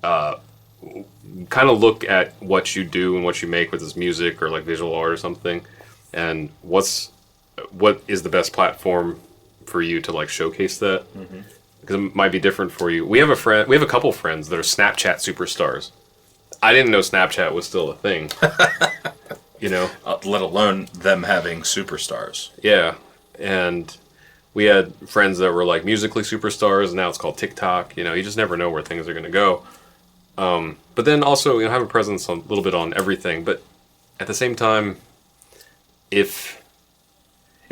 Speaker 1: kind of look at what you do and what you make with this music or, like, visual art or something, and what is the best platform for you to, like, showcase that. Mm-hmm. Because it might be different for you. We have a couple friends that are Snapchat superstars. I didn't know Snapchat was still a thing. You know?
Speaker 2: Let alone them having superstars.
Speaker 1: Yeah. And we had friends that were like musically superstars, and now it's called TikTok. You know, you just never know where things are going to go. But then also, you know, have a presence a little bit on everything. But at the same time, if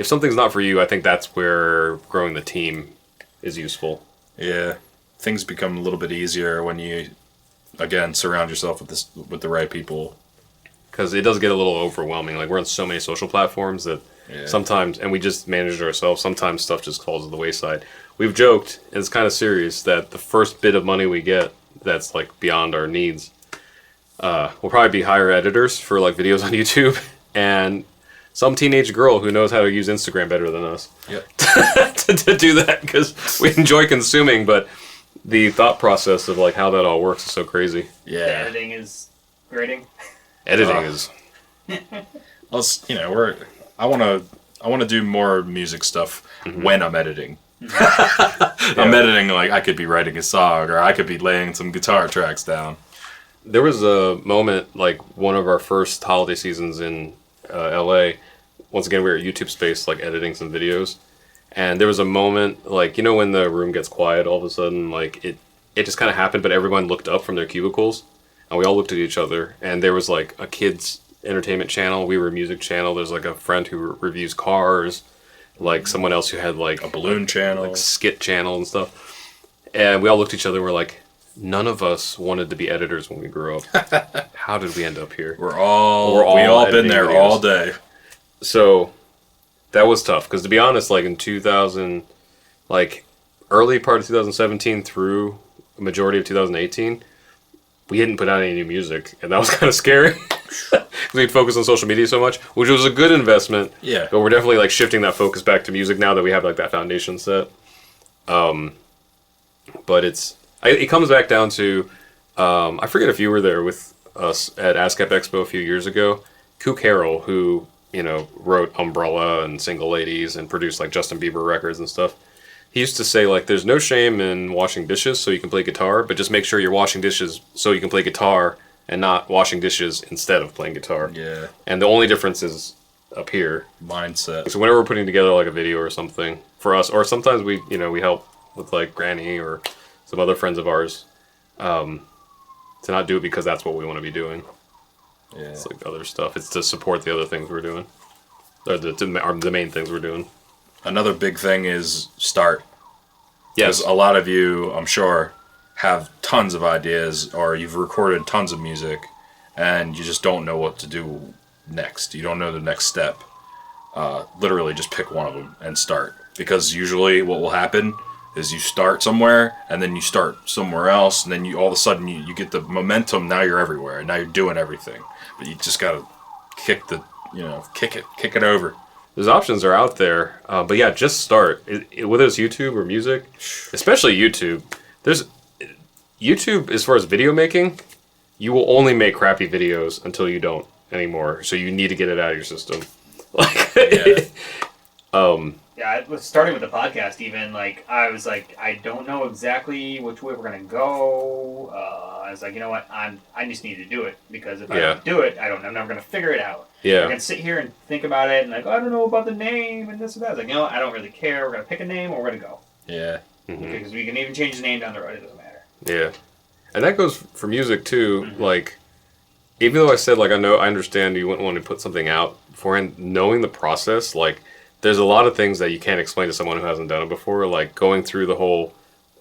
Speaker 1: something's not for you, I think that's where growing the team is useful.
Speaker 2: Yeah, things become a little bit easier when you, again, surround yourself with the right people.
Speaker 1: Because it does get a little overwhelming. Like, we're on so many social platforms that sometimes, and we just manage it ourselves, sometimes stuff just falls to the wayside. We've joked, and it's kind of serious, that the first bit of money we get that's, like, beyond our needs, we'll probably be hire editors for, like, videos on YouTube, and some teenage girl who knows how to use Instagram better than us.
Speaker 2: Yep.
Speaker 1: to do that, because we enjoy consuming, but the thought process of, like, how that all works is so crazy.
Speaker 2: Yeah.
Speaker 3: The editing is grading.
Speaker 1: Editing is...
Speaker 2: You know, I want to do more music stuff when I'm editing. I'm editing like I could be writing a song or I could be laying some guitar tracks down.
Speaker 1: There was a moment, like one of our first holiday seasons in LA. Once again, we were at YouTube Space, like editing some videos, and there was a moment, like, you know, when the room gets quiet, all of a sudden, like it just kind of happened, but everyone looked up from their cubicles, and we all looked at each other, and there was like a kids entertainment channel, we were a music channel, there's like a friend who reviews cars, like someone else who had like
Speaker 2: A balloon channel.
Speaker 1: like skit channel and stuff, and we all looked at each other and we're like, none of us wanted to be editors when we grew up. How did we end up here?
Speaker 2: We all been there
Speaker 1: videos
Speaker 2: all day.
Speaker 1: So that was tough, because to be honest, like in 2000, like early part of 2017 through the majority of 2018, we hadn't put out any new music, and that was kind of scary. We'd focus on social media so much, which was a good investment.
Speaker 2: Yeah.
Speaker 1: But we're definitely like shifting that focus back to music now that we have like that foundation set. But it comes back down to, I forget if you were there with us at ASCAP Expo a few years ago. Koo Carroll, who, you know, wrote Umbrella and Single Ladies and produced like Justin Bieber records and stuff. He used to say, like, there's no shame in washing dishes so you can play guitar, but just make sure you're washing dishes so you can play guitar and not washing dishes instead of playing guitar.
Speaker 2: Yeah.
Speaker 1: And the only difference is up here.
Speaker 2: Mindset.
Speaker 1: So whenever we're putting together like a video or something for us, or sometimes we help with like Granny or some other friends of ours, to not do it because that's what we want to be doing.
Speaker 2: Yeah.
Speaker 1: It's like other stuff. It's to support the other things we're doing. Or the main things we're doing.
Speaker 2: Another big thing is start.
Speaker 1: Yes.
Speaker 2: Because a lot of you, I'm sure, have tons of ideas, or you've recorded tons of music, and you just don't know what to do next. You don't know the next step. Literally just pick one of them and start. Because usually what will happen is you start somewhere, and then you start somewhere else, and then you all of a sudden you get the momentum. Now you're everywhere, and now you're doing everything. But you just gotta kick it over.
Speaker 1: Those options are out there, but yeah, just start. Whether it's YouTube or music, especially YouTube. There's YouTube, as far as video making, you will only make crappy videos until you don't anymore. So you need to get it out of your system.
Speaker 3: Yeah, it was starting with the podcast. Even like I was like, I don't know exactly which way we're gonna go. I was like, you know what, I just need to do it, because if I don't do it, I'm never gonna figure it out.
Speaker 1: Yeah.
Speaker 3: I'm gonna sit here and think about it and like, oh, I don't know about the name and this and that. I was like, you know what, I don't really care. We're gonna pick a name or we're gonna go.
Speaker 2: Yeah.
Speaker 3: Because we can even change the name down the road. It doesn't matter.
Speaker 1: Yeah, and that goes for music too. Like, even though I said like I understand you wouldn't want to put something out beforehand, knowing the process, like there's a lot of things that you can't explain to someone who hasn't done it before. Like going through the whole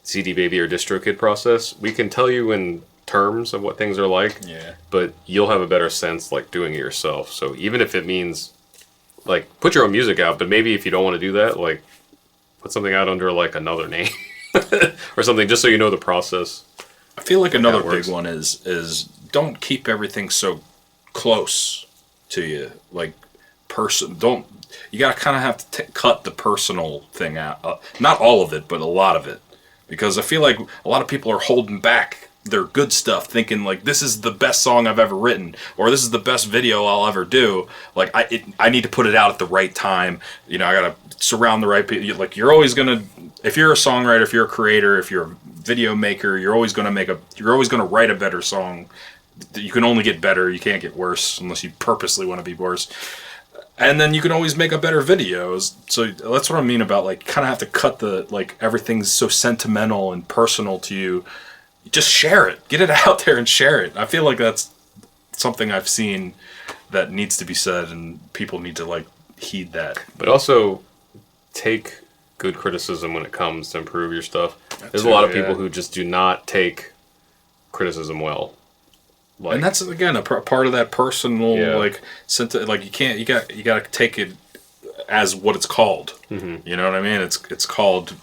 Speaker 1: CD Baby or Distrokid process, we can tell you in terms of what things are like.
Speaker 2: Yeah.
Speaker 1: But you'll have a better sense like doing it yourself. So even if it means like put your own music out, but maybe if you don't want to do that, like put something out under like another name or something, just so you know the process.
Speaker 2: I feel like another big one is don't keep everything so close to you. Like you gotta kind of have to cut the personal thing out. Not all of it, but a lot of it, because I feel like a lot of people are holding back their good stuff, thinking like this is the best song I've ever written, or this is the best video I'll ever do. Like I need to put it out at the right time. You know, I gotta surround the right people. Like you're always gonna, if you're a songwriter, if you're a creator, if you're a video maker, you're always gonna write a better song. You can only get better. You can't get worse unless you purposely want to be worse. And then you can always make a better video. So that's what I mean about like kind of have to cut the like everything's so sentimental and personal to you. Just share it. Get it out there and share it. I feel like that's something I've seen that needs to be said, and people need to like heed that.
Speaker 1: But also take good criticism when it comes to improve your stuff. There's a lot of people who just do not take criticism well. Like,
Speaker 2: and that's again a part of that personal like you got to take it as what it's called. Mm-hmm. You know what I mean? It's called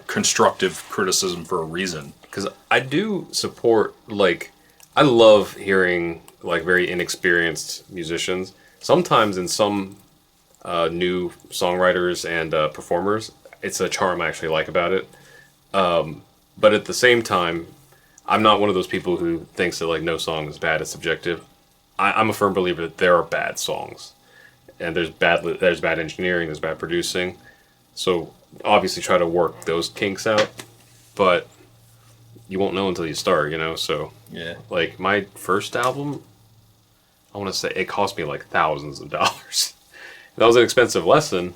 Speaker 2: constructive criticism for a reason.
Speaker 1: Because I do support, like, I love hearing like very inexperienced musicians. Sometimes in some new songwriters and performers, it's a charm I actually like about it. But at the same time, I'm not one of those people who thinks that like no song is bad. It's subjective. I'm a firm believer that there are bad songs, and there's bad engineering, there's bad producing. So obviously try to work those kinks out, but you won't know until you start, you know. So
Speaker 2: yeah,
Speaker 1: like my first album, I want to say it cost me like thousands of dollars. That was an expensive lesson,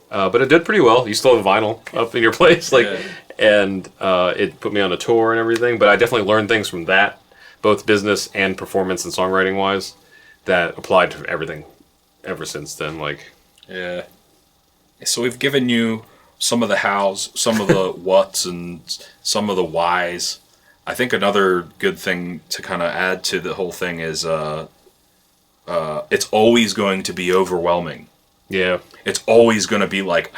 Speaker 1: but it did pretty well. You still have vinyl up in your place, like. Yeah. And it put me on a tour and everything, but I definitely learned things from that, both business and performance and songwriting wise, that applied to everything ever since then. Like,
Speaker 2: yeah. So we've given you some of the hows, some of the whats, and some of the whys. I think another good thing to kind of add to the whole thing is it's always going to be overwhelming.
Speaker 1: Yeah.
Speaker 2: It's always going to be like,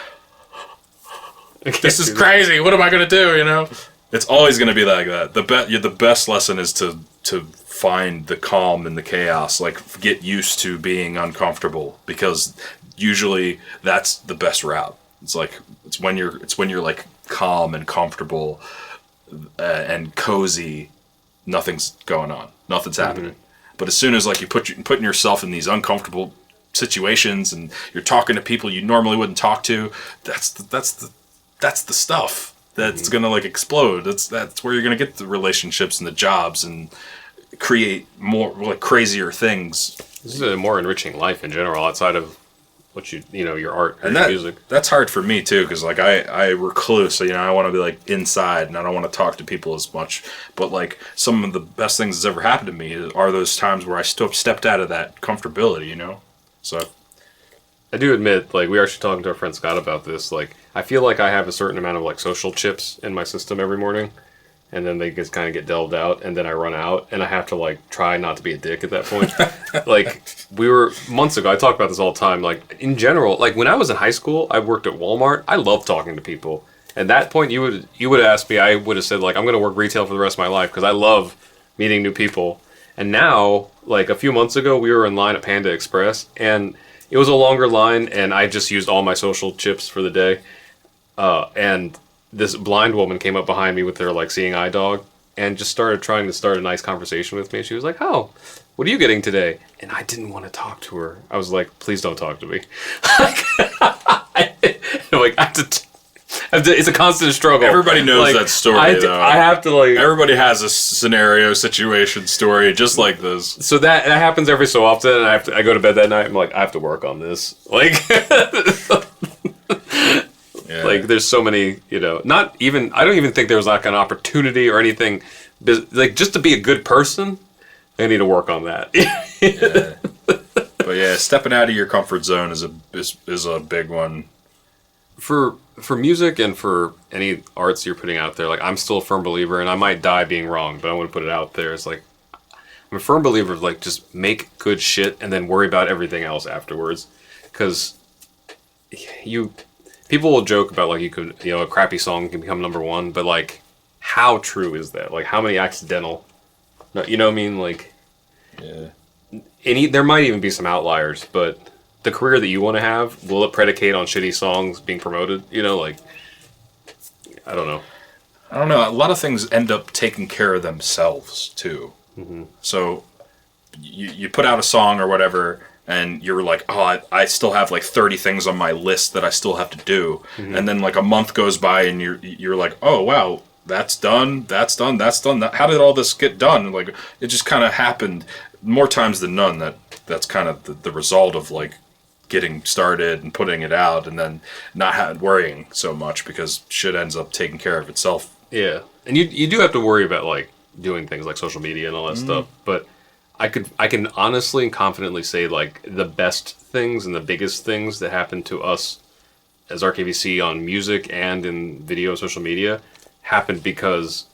Speaker 2: this is crazy. What am I going to do, you know? It's always going to be like that. The best lesson is to find the calm in the chaos. Like, get used to being uncomfortable, because usually that's the best route. It's when you're like calm and comfortable and cozy, nothing's going on. Nothing's happening. But as soon as like you putting yourself in these uncomfortable situations and you're talking to people you normally wouldn't talk to, that's the stuff that's gonna like explode. That's where you're gonna get the relationships and the jobs and create more like crazier things.
Speaker 1: This is a more enriching life in general outside of what you know your art and your music.
Speaker 2: That's hard for me too, because like I recluse, so you know I want to be like inside and I don't want to talk to people as much. But like some of the best things that's ever happened to me are those times where I stepped out of that comfortability, you know. So
Speaker 1: I do admit, like, we were actually talking to our friend Scott about this. Like, I feel like I have a certain amount of like social chips in my system every morning, and then they just kind of get delved out, and then I run out, and I have to like try not to be a dick at that point. Like, we were months ago. I talk about this all the time. Like, in general, like when I was in high school, I worked at Walmart. I loved talking to people. At that point, you would ask me. I would have said like I'm going to work retail for the rest of my life because I love meeting new people. And now, like a few months ago, we were in line at Panda Express, and it was a longer line, and I just used all my social chips for the day. And this blind woman came up behind me with her like seeing eye dog and just started trying to start a nice conversation with me. She was like, "Oh, what are you getting today?" And I didn't want to talk to her. I was like, "Please don't talk to me." It's a constant struggle.
Speaker 2: Everybody knows like, that story, though.
Speaker 1: I have to like.
Speaker 2: Everybody has a scenario, situation, story just like this.
Speaker 1: So that happens every so often, and I go to bed that night. I'm like, I have to work on this. Like, yeah. Like there's so many, you know. Not even. I don't even think there's like an opportunity or anything. Like just to be a good person, I need to work on that.
Speaker 2: Yeah. But yeah, stepping out of your comfort zone is a big one.
Speaker 1: For music and for any arts you're putting out there, like I'm still a firm believer, and I might die being wrong, but I want to put it out there. It's like I'm a firm believer of like just make good shit and then worry about everything else afterwards. Because people will joke about like a crappy song can become number one, but like how true is that? Like how many accidental? You know what I mean? Like
Speaker 2: yeah.
Speaker 1: There might even be some outliers, but the career that you want to have, will it predicate on shitty songs being promoted? You know, like, I don't know.
Speaker 2: I don't know. A lot of things end up taking care of themselves, too.
Speaker 1: Mm-hmm.
Speaker 2: So you put out a song or whatever, and you're like, oh, I still have like 30 things on my list that I still have to do. Mm-hmm. And then like a month goes by, and you're like, oh, wow, that's done. How did all this get done? And like, it just kind of happened more times than none. That's kind of the result of like getting started and putting it out, and then not worrying so much because shit ends up taking care of itself.
Speaker 1: Yeah, and you do have to worry about like doing things like social media and all that stuff. But I can honestly and confidently say like the best things and the biggest things that happened to us as RKVC on music and in video and social media happened because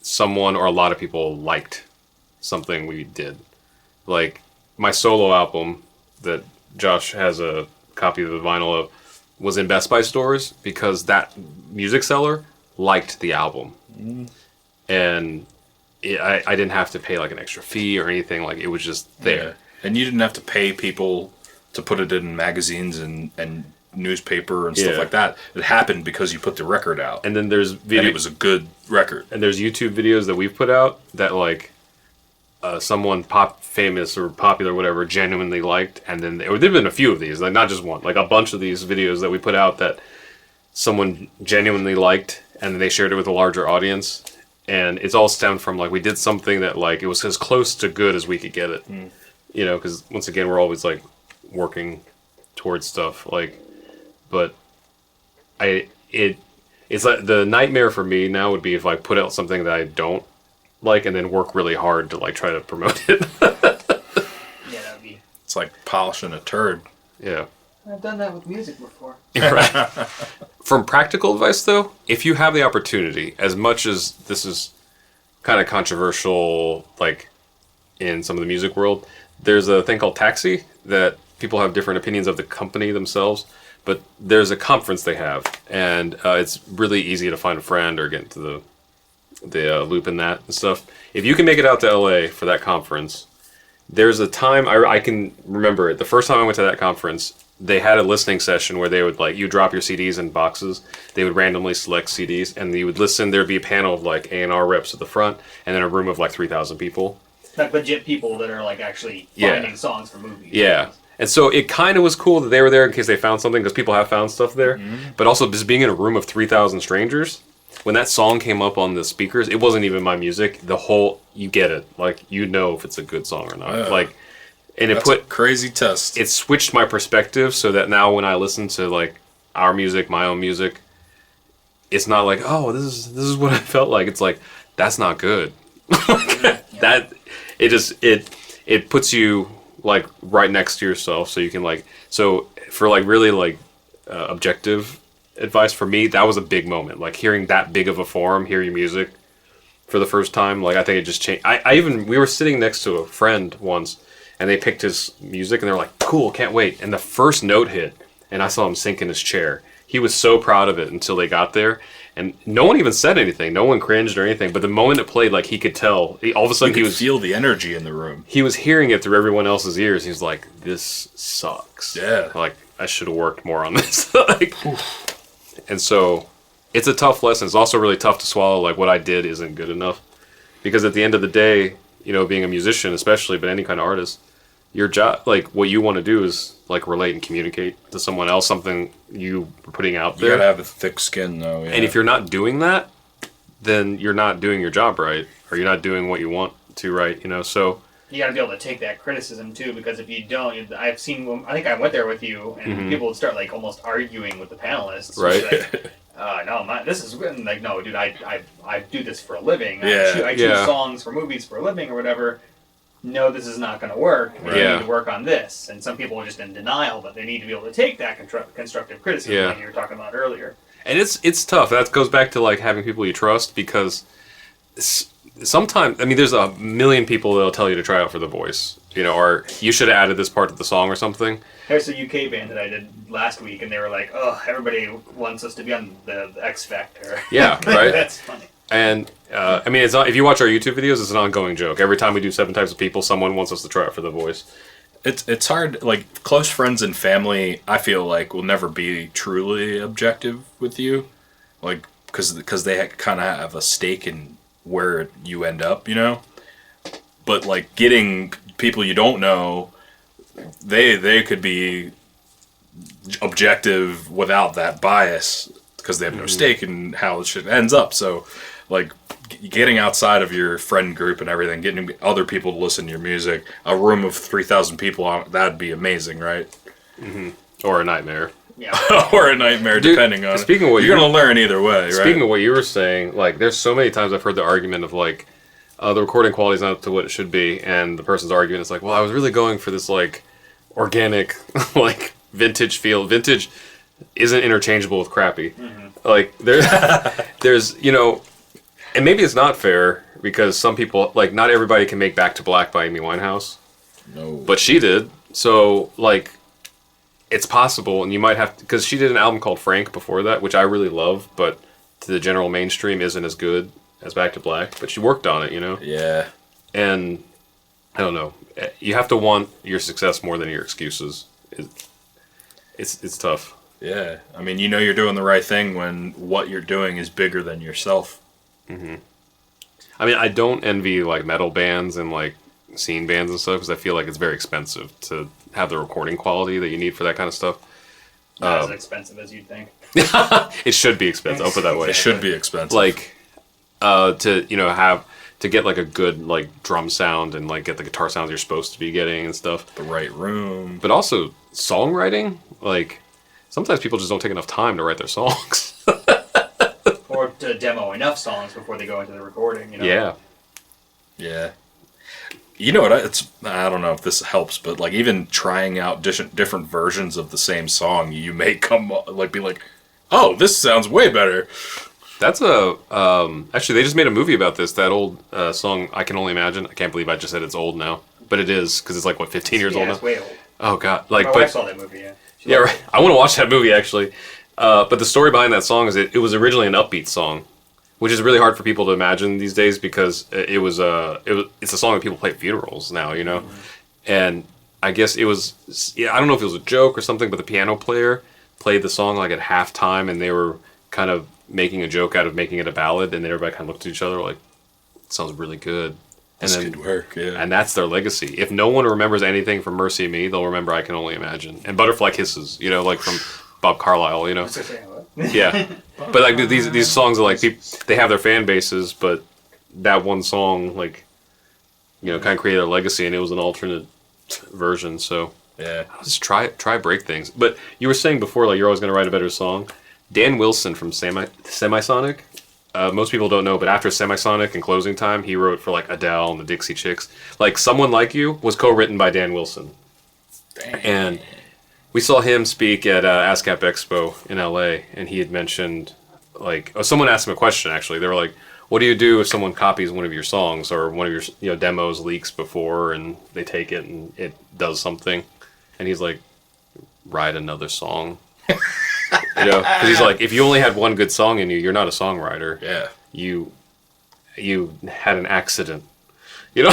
Speaker 1: someone or a lot of people liked something we did. Like my solo album that Josh has a copy of the vinyl of was in Best Buy stores because that music seller liked the album. And I didn't have to pay like an extra fee or anything. Like it was just there.
Speaker 2: Yeah. And you didn't have to pay people to put it in magazines and newspaper and stuff like that. It happened because you put the record out.
Speaker 1: And then there's
Speaker 2: and it was a good record.
Speaker 1: And there's YouTube videos that we've put out that like someone famous or popular or whatever genuinely liked, and then there've been a few of these, like not just one, like a bunch of these videos that we put out that someone genuinely liked, and then they shared it with a larger audience, and it's all stemmed from like we did something that like it was as close to good as we could get it, you know, because once again we're always like working towards stuff like, but it's like the nightmare for me now would be if I put out something that I don't like and then work really hard to like try to promote it.
Speaker 3: Yeah, that would be.
Speaker 2: It's like polishing a turd.
Speaker 1: Yeah.
Speaker 3: I've done that with music before.
Speaker 1: Right. From practical advice, though, if you have the opportunity, as much as this is kind of controversial, like in some of the music world, there's a thing called Taxi that people have different opinions of the company themselves, but there's a conference they have, and it's really easy to find a friend or get into the loop in that and stuff. If you can make it out to LA for that conference, there's a time I can remember it. The first time I went to that conference, they had a listening session where they would like you drop your CDs in boxes. They would randomly select CDs, and you would listen. There'd be a panel of like A&R reps at the front, and then a room of like 3,000 people.
Speaker 3: Like legit people that are like actually finding songs for movies.
Speaker 1: Yeah. And so it kind of was cool that they were there in case they found something, because people have found stuff there. But also just being in a room of 3,000 strangers, when that song came up on the speakers, it wasn't even my music. You get it. Like, you know if it's a good song or not. Like, and
Speaker 2: That's a crazy test.
Speaker 1: It switched my perspective so that now when I listen to like our music, my own music, it's not like, oh, this is what I felt like. It's like, that's not good. That it puts you like right next to yourself, so you can like, so for like really like objective advice for me, that was a big moment. Like hearing that big of a forum, hear your music for the first time, like I think it just changed. We were sitting next to a friend once, and they picked his music, and they were like, cool, can't wait. And the first note hit, and I saw him sink in his chair. He was so proud of it until they got there, and no one even said anything. No one cringed or anything. But the moment it played, like he could tell. All of a sudden,
Speaker 2: he could feel the energy in the room.
Speaker 1: He was hearing it through everyone else's ears. He was like, "This sucks."
Speaker 2: Yeah.
Speaker 1: Like I should have worked more on this. Like, and so it's a tough lesson. It's also really tough to swallow. Like what I did isn't good enough, because at the end of the day, you know, being a musician, especially, but any kind of artist, your job, like what you want to do is like relate and communicate to someone else something you were putting out there.
Speaker 2: You gotta have a thick skin, though. Yeah.
Speaker 1: And if you're not doing that, then you're not doing your job right, or you're not doing what you want to right. You know, so
Speaker 3: you got to be able to take that criticism too, because if you don't, I think I went there with you, and people would start like almost arguing with the panelists.
Speaker 1: Right.
Speaker 3: Like, no, this is good. Like, no, dude, I do this for a living.
Speaker 2: Yeah.
Speaker 3: I choose songs for movies for a living or whatever. No, this is not going to work. We need to work on this. And some people are just in denial, but they need to be able to take that constructive criticism like you were talking about earlier.
Speaker 1: And it's tough. That goes back to like having people you trust, because sometimes, I mean, there's a million people that'll tell you to try out for The Voice, you know, or you should have added this part to the song or something.
Speaker 3: There's a UK band that I did last week, and they were like, "Oh, everybody wants us to be on the X Factor."
Speaker 1: Yeah, right.
Speaker 3: That's funny.
Speaker 1: And I mean, it's not, if you watch our YouTube videos, it's an ongoing joke. Every time we do 7 types of people, someone wants us to try out for The Voice.
Speaker 2: It's hard. Like close friends and family, I feel like will never be truly objective with you, like because they kind of have a stake in where you end up, you know. But like getting people you don't know, they could be objective without that bias because they have no stake in how shit ends up. So like getting outside of your friend group and everything, getting other people to listen to your music, a room of 3,000 people on, that'd be amazing, right?
Speaker 1: Or a nightmare.
Speaker 3: Yeah.
Speaker 2: or a nightmare,
Speaker 1: Dude,
Speaker 2: depending on
Speaker 1: speaking of what
Speaker 2: you're
Speaker 1: you-
Speaker 2: gonna learn either way, right?
Speaker 1: Speaking of what you were saying, like, there's so many times I've heard the argument of, like, the recording quality is not up to what it should be, and the person's argument is like, well, I was really going for this, like, organic, like, vintage feel. Vintage isn't interchangeable with crappy. Like, there's, you know, and maybe it's not fair, because some people, like, not everybody can make Back to Black by Amy Winehouse.
Speaker 2: No.
Speaker 1: But she did. So, like, it's possible, and you might have to, because she did an album called Frank before that, which I really love, but to the general mainstream isn't as good as Back to Black. But she worked on it, you know?
Speaker 2: Yeah.
Speaker 1: And, I don't know. You have to want your success more than your excuses. It's tough.
Speaker 2: Yeah. I mean, you know you're doing the right thing when what you're doing is bigger than yourself.
Speaker 1: I mean, I don't envy, like, metal bands and, like, scene bands and stuff, because I feel like it's very expensive to have the recording quality that you need for that kind of stuff.
Speaker 3: Not as expensive as you'd think.
Speaker 1: It should be expensive. I'll put it that way.
Speaker 2: It should be expensive.
Speaker 1: Like, to, you know, have to get, like, a good, like, drum sound and, like, get the guitar sounds you're supposed to be getting and stuff.
Speaker 2: the right room.
Speaker 1: But also songwriting, like, sometimes people just don't take enough time to write their songs.
Speaker 3: Or to demo enough songs before they go into the recording, you know?
Speaker 1: Yeah.
Speaker 2: Yeah. You know what? I don't know if this helps, but like even trying out different versions of the same song, you may be like, oh, this sounds way better.
Speaker 1: That's actually, they just made a movie about this. That old song, I Can Only Imagine. I can't believe I just said it's old now. But it is, because it's like, what, 15 years
Speaker 3: Yeah,
Speaker 1: old
Speaker 3: it's
Speaker 1: now?
Speaker 3: way old.
Speaker 1: Oh, God. Like,
Speaker 3: My wife saw that movie, yeah. She
Speaker 1: Yeah,
Speaker 3: loved
Speaker 1: right. I want to watch that movie, actually. But the story behind that song is it was originally an upbeat song, which is really hard for people to imagine these days, because it's a song that people play at funerals now, you know? And I guess it was, I don't know if it was a joke or something, but the piano player played the song like at halftime, and they were kind of making a joke out of making it a ballad, and everybody kind of looked at each other like, it sounds really good.
Speaker 2: This could work, yeah.
Speaker 1: And that's their legacy. If no one remembers anything from Mercy Me, they'll remember I Can Only Imagine. And Butterfly Kisses, you know, like from Bob Carlyle, you know? Yeah. But like these songs are like, they have their fan bases, but that one song, like, you know, kind of created a legacy, and it was an alternate version, so.
Speaker 2: Yeah.
Speaker 1: Just try break things. But you were saying before, like, you're always going to write a better song. Dan Wilson from Semisonic, most people don't know, but after Semisonic and Closing Time, he wrote for, like, Adele and the Dixie Chicks. Like, Someone Like You was co-written by Dan Wilson.
Speaker 2: Dang.
Speaker 1: And we saw him speak at ASCAP Expo in LA, and he had mentioned, like, someone asked him a question, actually. They were like, what do you do if someone copies one of your songs, or one of your, you know, demos leaks before, and they take it and it does something? And he's like, write another song. You know, because he's like, if you only had one good song in you, you're not a songwriter.
Speaker 2: Yeah.
Speaker 1: You had an accident. You know?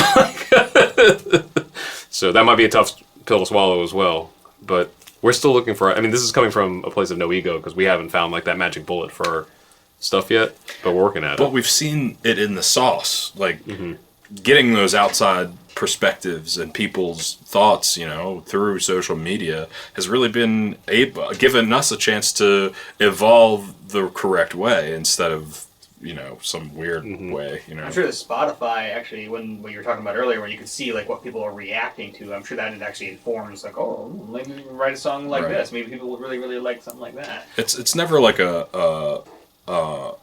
Speaker 1: So that might be a tough pill to swallow as well. But we're still looking for, I mean, this is coming from a place of no ego, because we haven't found, like, that magic bullet for our stuff yet, but we're working at
Speaker 2: But
Speaker 1: it.
Speaker 2: we've seen it in the sauce, like getting those outside perspectives and people's thoughts, you know, through social media has really been given us a chance to evolve the correct way instead of, you know, some weird way, you know.
Speaker 3: I'm sure that Spotify, actually, when what you were talking about earlier, when you could see, like, what people are reacting to, I'm sure that it actually informs, like, oh, maybe we can write a song like
Speaker 2: Right.
Speaker 3: this. Maybe people would really, really like something like that.
Speaker 2: It's never like a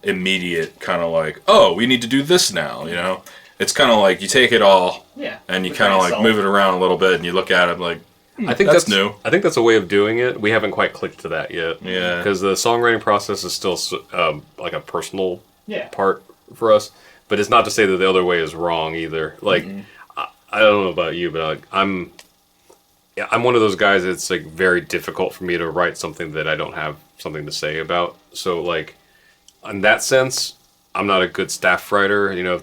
Speaker 2: immediate kind of like, oh, we need to do this now, you know. It's kind of like you take it all,
Speaker 3: Yeah.
Speaker 2: and you
Speaker 3: With
Speaker 2: kind of
Speaker 3: grain
Speaker 2: like
Speaker 3: salt.
Speaker 2: move it around a little bit, and you look at it like,
Speaker 1: I think
Speaker 2: that's new.
Speaker 1: I think that's a way of doing it. We haven't quite clicked to that yet.
Speaker 2: Yeah.
Speaker 1: Because the songwriting process is still like a personal
Speaker 3: Yeah.
Speaker 1: part for us. But it's not to say that the other way is wrong either. Like, I don't know about you, but like, I'm one of those guys that's like very difficult for me to write something that I don't have something to say about. So like, in that sense, I'm not a good staff writer. You know,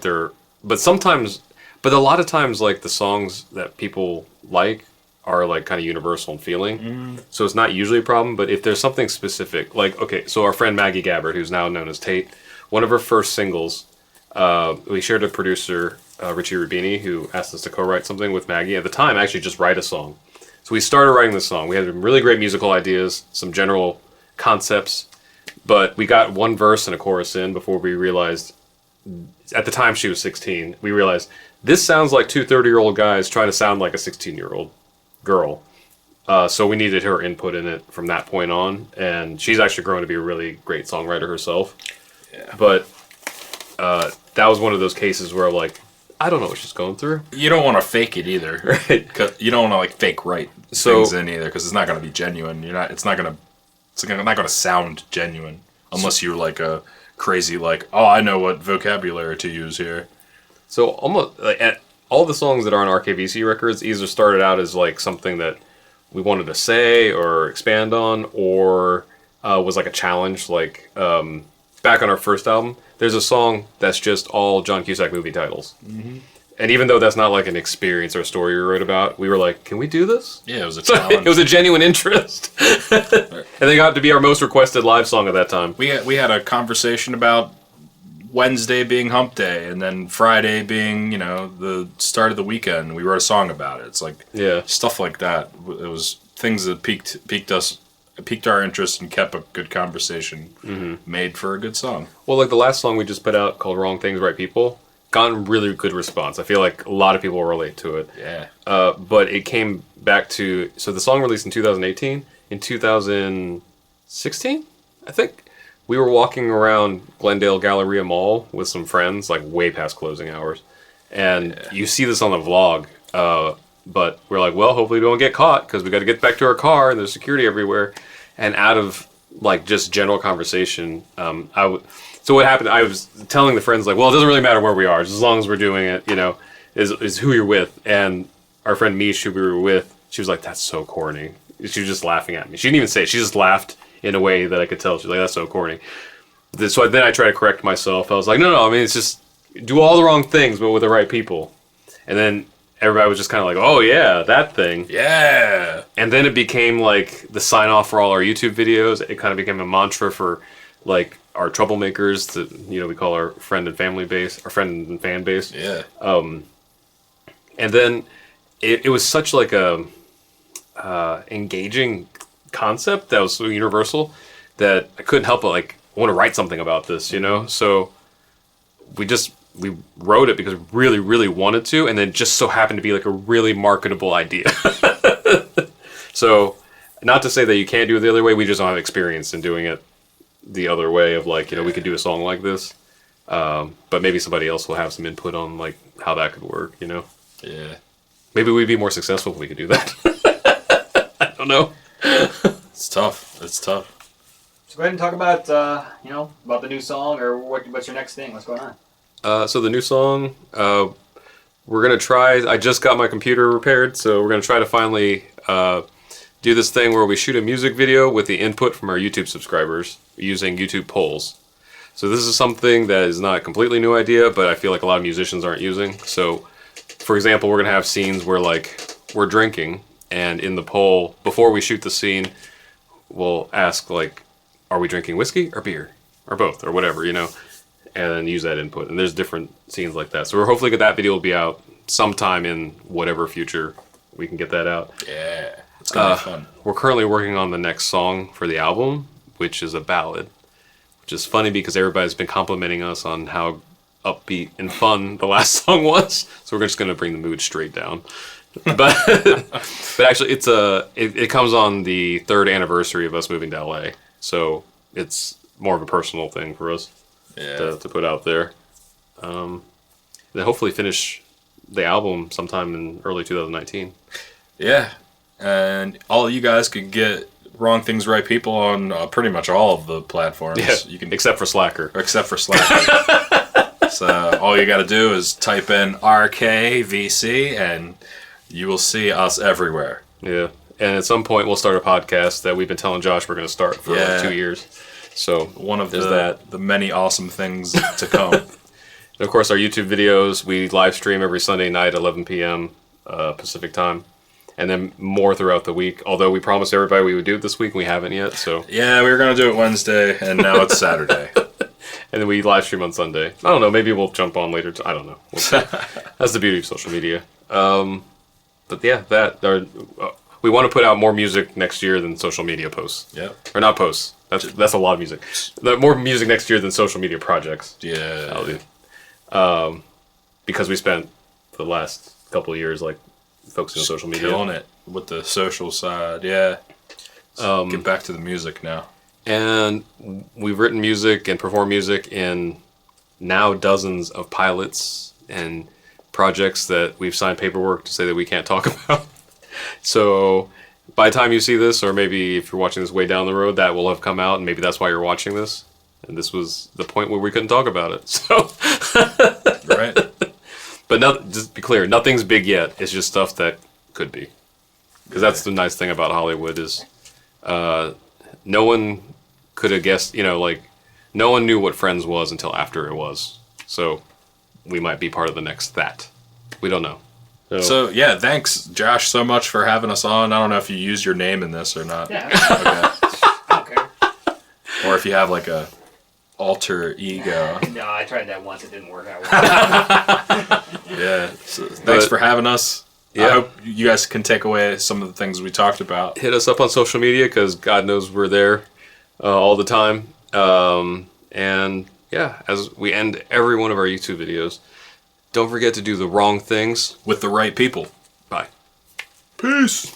Speaker 1: but a lot of times, like, the songs that people like are like kind of universal in feeling. So it's not usually a problem. But if there's something specific, like, okay, so our friend Maggie Gabbard, who's now known as Tate, one of her first singles, we shared a producer, Richie Rubini, who asked us to co-write something with Maggie. At the time, actually just write a song. So we started writing the song. We had some really great musical ideas, some general concepts, but we got one verse and a chorus in before we realized, at the time she was 16, we realized this sounds like two 30-year-old guys trying to sound like a 16-year-old girl. So we needed her input in it from that point on, and she's actually grown to be a really great songwriter herself.
Speaker 2: Yeah.
Speaker 1: But that was one of those cases where like, I don't know what she's going through.
Speaker 2: You don't want to fake it either.
Speaker 1: Right.
Speaker 2: 'Cause you don't want to like fake write things in either, because it's not going to be genuine. It's not going to sound genuine unless you're like a crazy like, oh, I know what vocabulary to use here.
Speaker 1: So almost like, all the songs that are on RKVC records either started out as like something that we wanted to say or expand on, or was like a challenge. Like back on our first album, there's a song that's just all John Cusack movie titles. Mm-hmm. And even though that's not like an experience or a story we wrote about, we were like, can we do this?
Speaker 2: Yeah, it was a challenge.
Speaker 1: It was a genuine interest. And they got to be our most requested live song at that time.
Speaker 2: We had a conversation about Wednesday being hump day, and then Friday being, the start of the weekend. We wrote a song about it. It's like stuff like that. It was things that piqued our interest and kept a good conversation made for a good song.
Speaker 1: Well, like the last song we just put out called Wrong Things, Right People, gotten really good response. I feel like a lot of people relate to it.
Speaker 2: Yeah.
Speaker 1: But it came back to, so the song released in 2018. In 2016, I think, we were walking around Glendale Galleria Mall with some friends, like way past closing hours. And you see this on the vlog, but we're like, well, hopefully we don't get caught because we got to get back to our car and there's security everywhere. And out of like just general conversation, so what happened, I was telling the friends like, well, it doesn't really matter where we are, just as long as we're doing it, is who you're with. And our friend Mish, who we were with, she was like, that's so corny. She was just laughing at me. She didn't even say it. She just laughed in a way that I could tell. She's like, that's so corny. So then I tried to correct myself. I was like, no, I mean, it's just do all the wrong things, but with the right people. And then everybody was just kind of like, oh, yeah, that thing.
Speaker 2: Yeah.
Speaker 1: And then it became like the sign off for all our YouTube videos. It kind of became a mantra for like our troublemakers that, we call our friend and family base, our friend and fan base.
Speaker 2: Yeah.
Speaker 1: And then it was such like a engaging concept that was so universal that I couldn't help but like I want to write something about this, So we wrote it because we really, really wanted to, and then just so happened to be like a really marketable idea. So not to say that you can't do it the other way, we just don't have experience in doing it the other way of like, we could do a song like this. But maybe somebody else will have some input on like how that could work,
Speaker 2: Yeah.
Speaker 1: Maybe we'd be more successful if we could do that. I don't know.
Speaker 2: It's tough.
Speaker 3: So go ahead and talk about, about the new song, or what's your next thing? What's going on?
Speaker 1: So the new song, we're going to try, I just got my computer repaired, so we're going to try to finally do this thing where we shoot a music video with the input from our YouTube subscribers using YouTube polls. So this is something that is not a completely new idea, but I feel like a lot of musicians aren't using. So, for example, we're going to have scenes where like we're drinking, and in the poll, before we shoot the scene, we'll ask like, are we drinking whiskey or beer? Or both, or whatever, and then use that input. And there's different scenes like that. So we're hopefully that video will be out sometime in whatever future we can get that out.
Speaker 2: Yeah, it's going to be fun.
Speaker 1: We're currently working on the next song for the album, which is a ballad. Which is funny because everybody's been complimenting us on how upbeat and fun the last song was. So we're just going to bring the mood straight down. But actually, it comes on the 3rd anniversary of us moving to LA. So it's more of a personal thing for us to put out there. Then hopefully finish the album sometime in early 2019.
Speaker 2: Yeah, and all of you guys could get Wrong Things, Right People on pretty much all of the platforms.
Speaker 1: Yeah,
Speaker 2: you can,
Speaker 1: except for Slacker.
Speaker 2: So all you got to do is type in RKVC and you will see us everywhere.
Speaker 1: Yeah, and at some point we'll start a podcast that we've been telling Josh we're going to start for like 2 years. So
Speaker 2: one of the many awesome things to come.
Speaker 1: And of course, our YouTube videos, we live stream every Sunday night at 11 p.m. Pacific time. And then more throughout the week. Although we promised everybody we would do it this week, and we haven't yet. So
Speaker 2: yeah, we were going to do it Wednesday, and now it's Saturday.
Speaker 1: And then we live stream on Sunday. I don't know. Maybe we'll jump on later. I don't know. We'll see. That's the beauty of social media. But yeah, we want to put out more music next year than social media posts.
Speaker 2: Yeah.
Speaker 1: Or not posts. That's a lot of music. More music next year than social media projects.
Speaker 2: Yeah.
Speaker 1: Because we spent the last couple of years like focusing on social media.
Speaker 2: Killing it with the social side. Yeah. Get back to the music now.
Speaker 1: And we've written music and performed music in now dozens of pilots and projects that we've signed paperwork to say that we can't talk about. So by the time you see this, or maybe if you're watching this way down the road, that will have come out, and maybe that's why you're watching this. And this was the point where we couldn't talk about it. So,
Speaker 2: Right.
Speaker 1: But just be clear, nothing's big yet. It's just stuff that could be. Because that's the nice thing about Hollywood is no one could have guessed, no one knew what Friends was until after it was. So we might be part of the next that. We don't know.
Speaker 2: So yeah, thanks Josh so much for having us on. I don't know if you used your name in this or not.
Speaker 3: Yeah.
Speaker 2: Okay. Or if you have like a alter ego.
Speaker 3: No, I tried that once. It didn't work out well.
Speaker 2: Yeah. So thanks for having us.
Speaker 1: Yeah.
Speaker 2: I hope you guys can take away some of the things we talked about.
Speaker 1: Hit us up on social media because God knows we're there all the time. And yeah, as we end every one of our YouTube videos, don't forget to do the wrong things
Speaker 2: With the right people.
Speaker 1: Bye.
Speaker 2: Peace.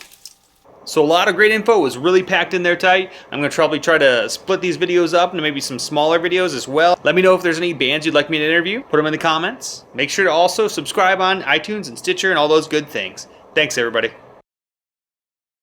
Speaker 3: So a lot of great info was really packed in there tight. I'm going to probably try to split these videos up into maybe some smaller videos as well. Let me know if there's any bands you'd like me to interview. Put them in the comments. Make sure to also subscribe on iTunes and Stitcher and all those good things. Thanks, everybody.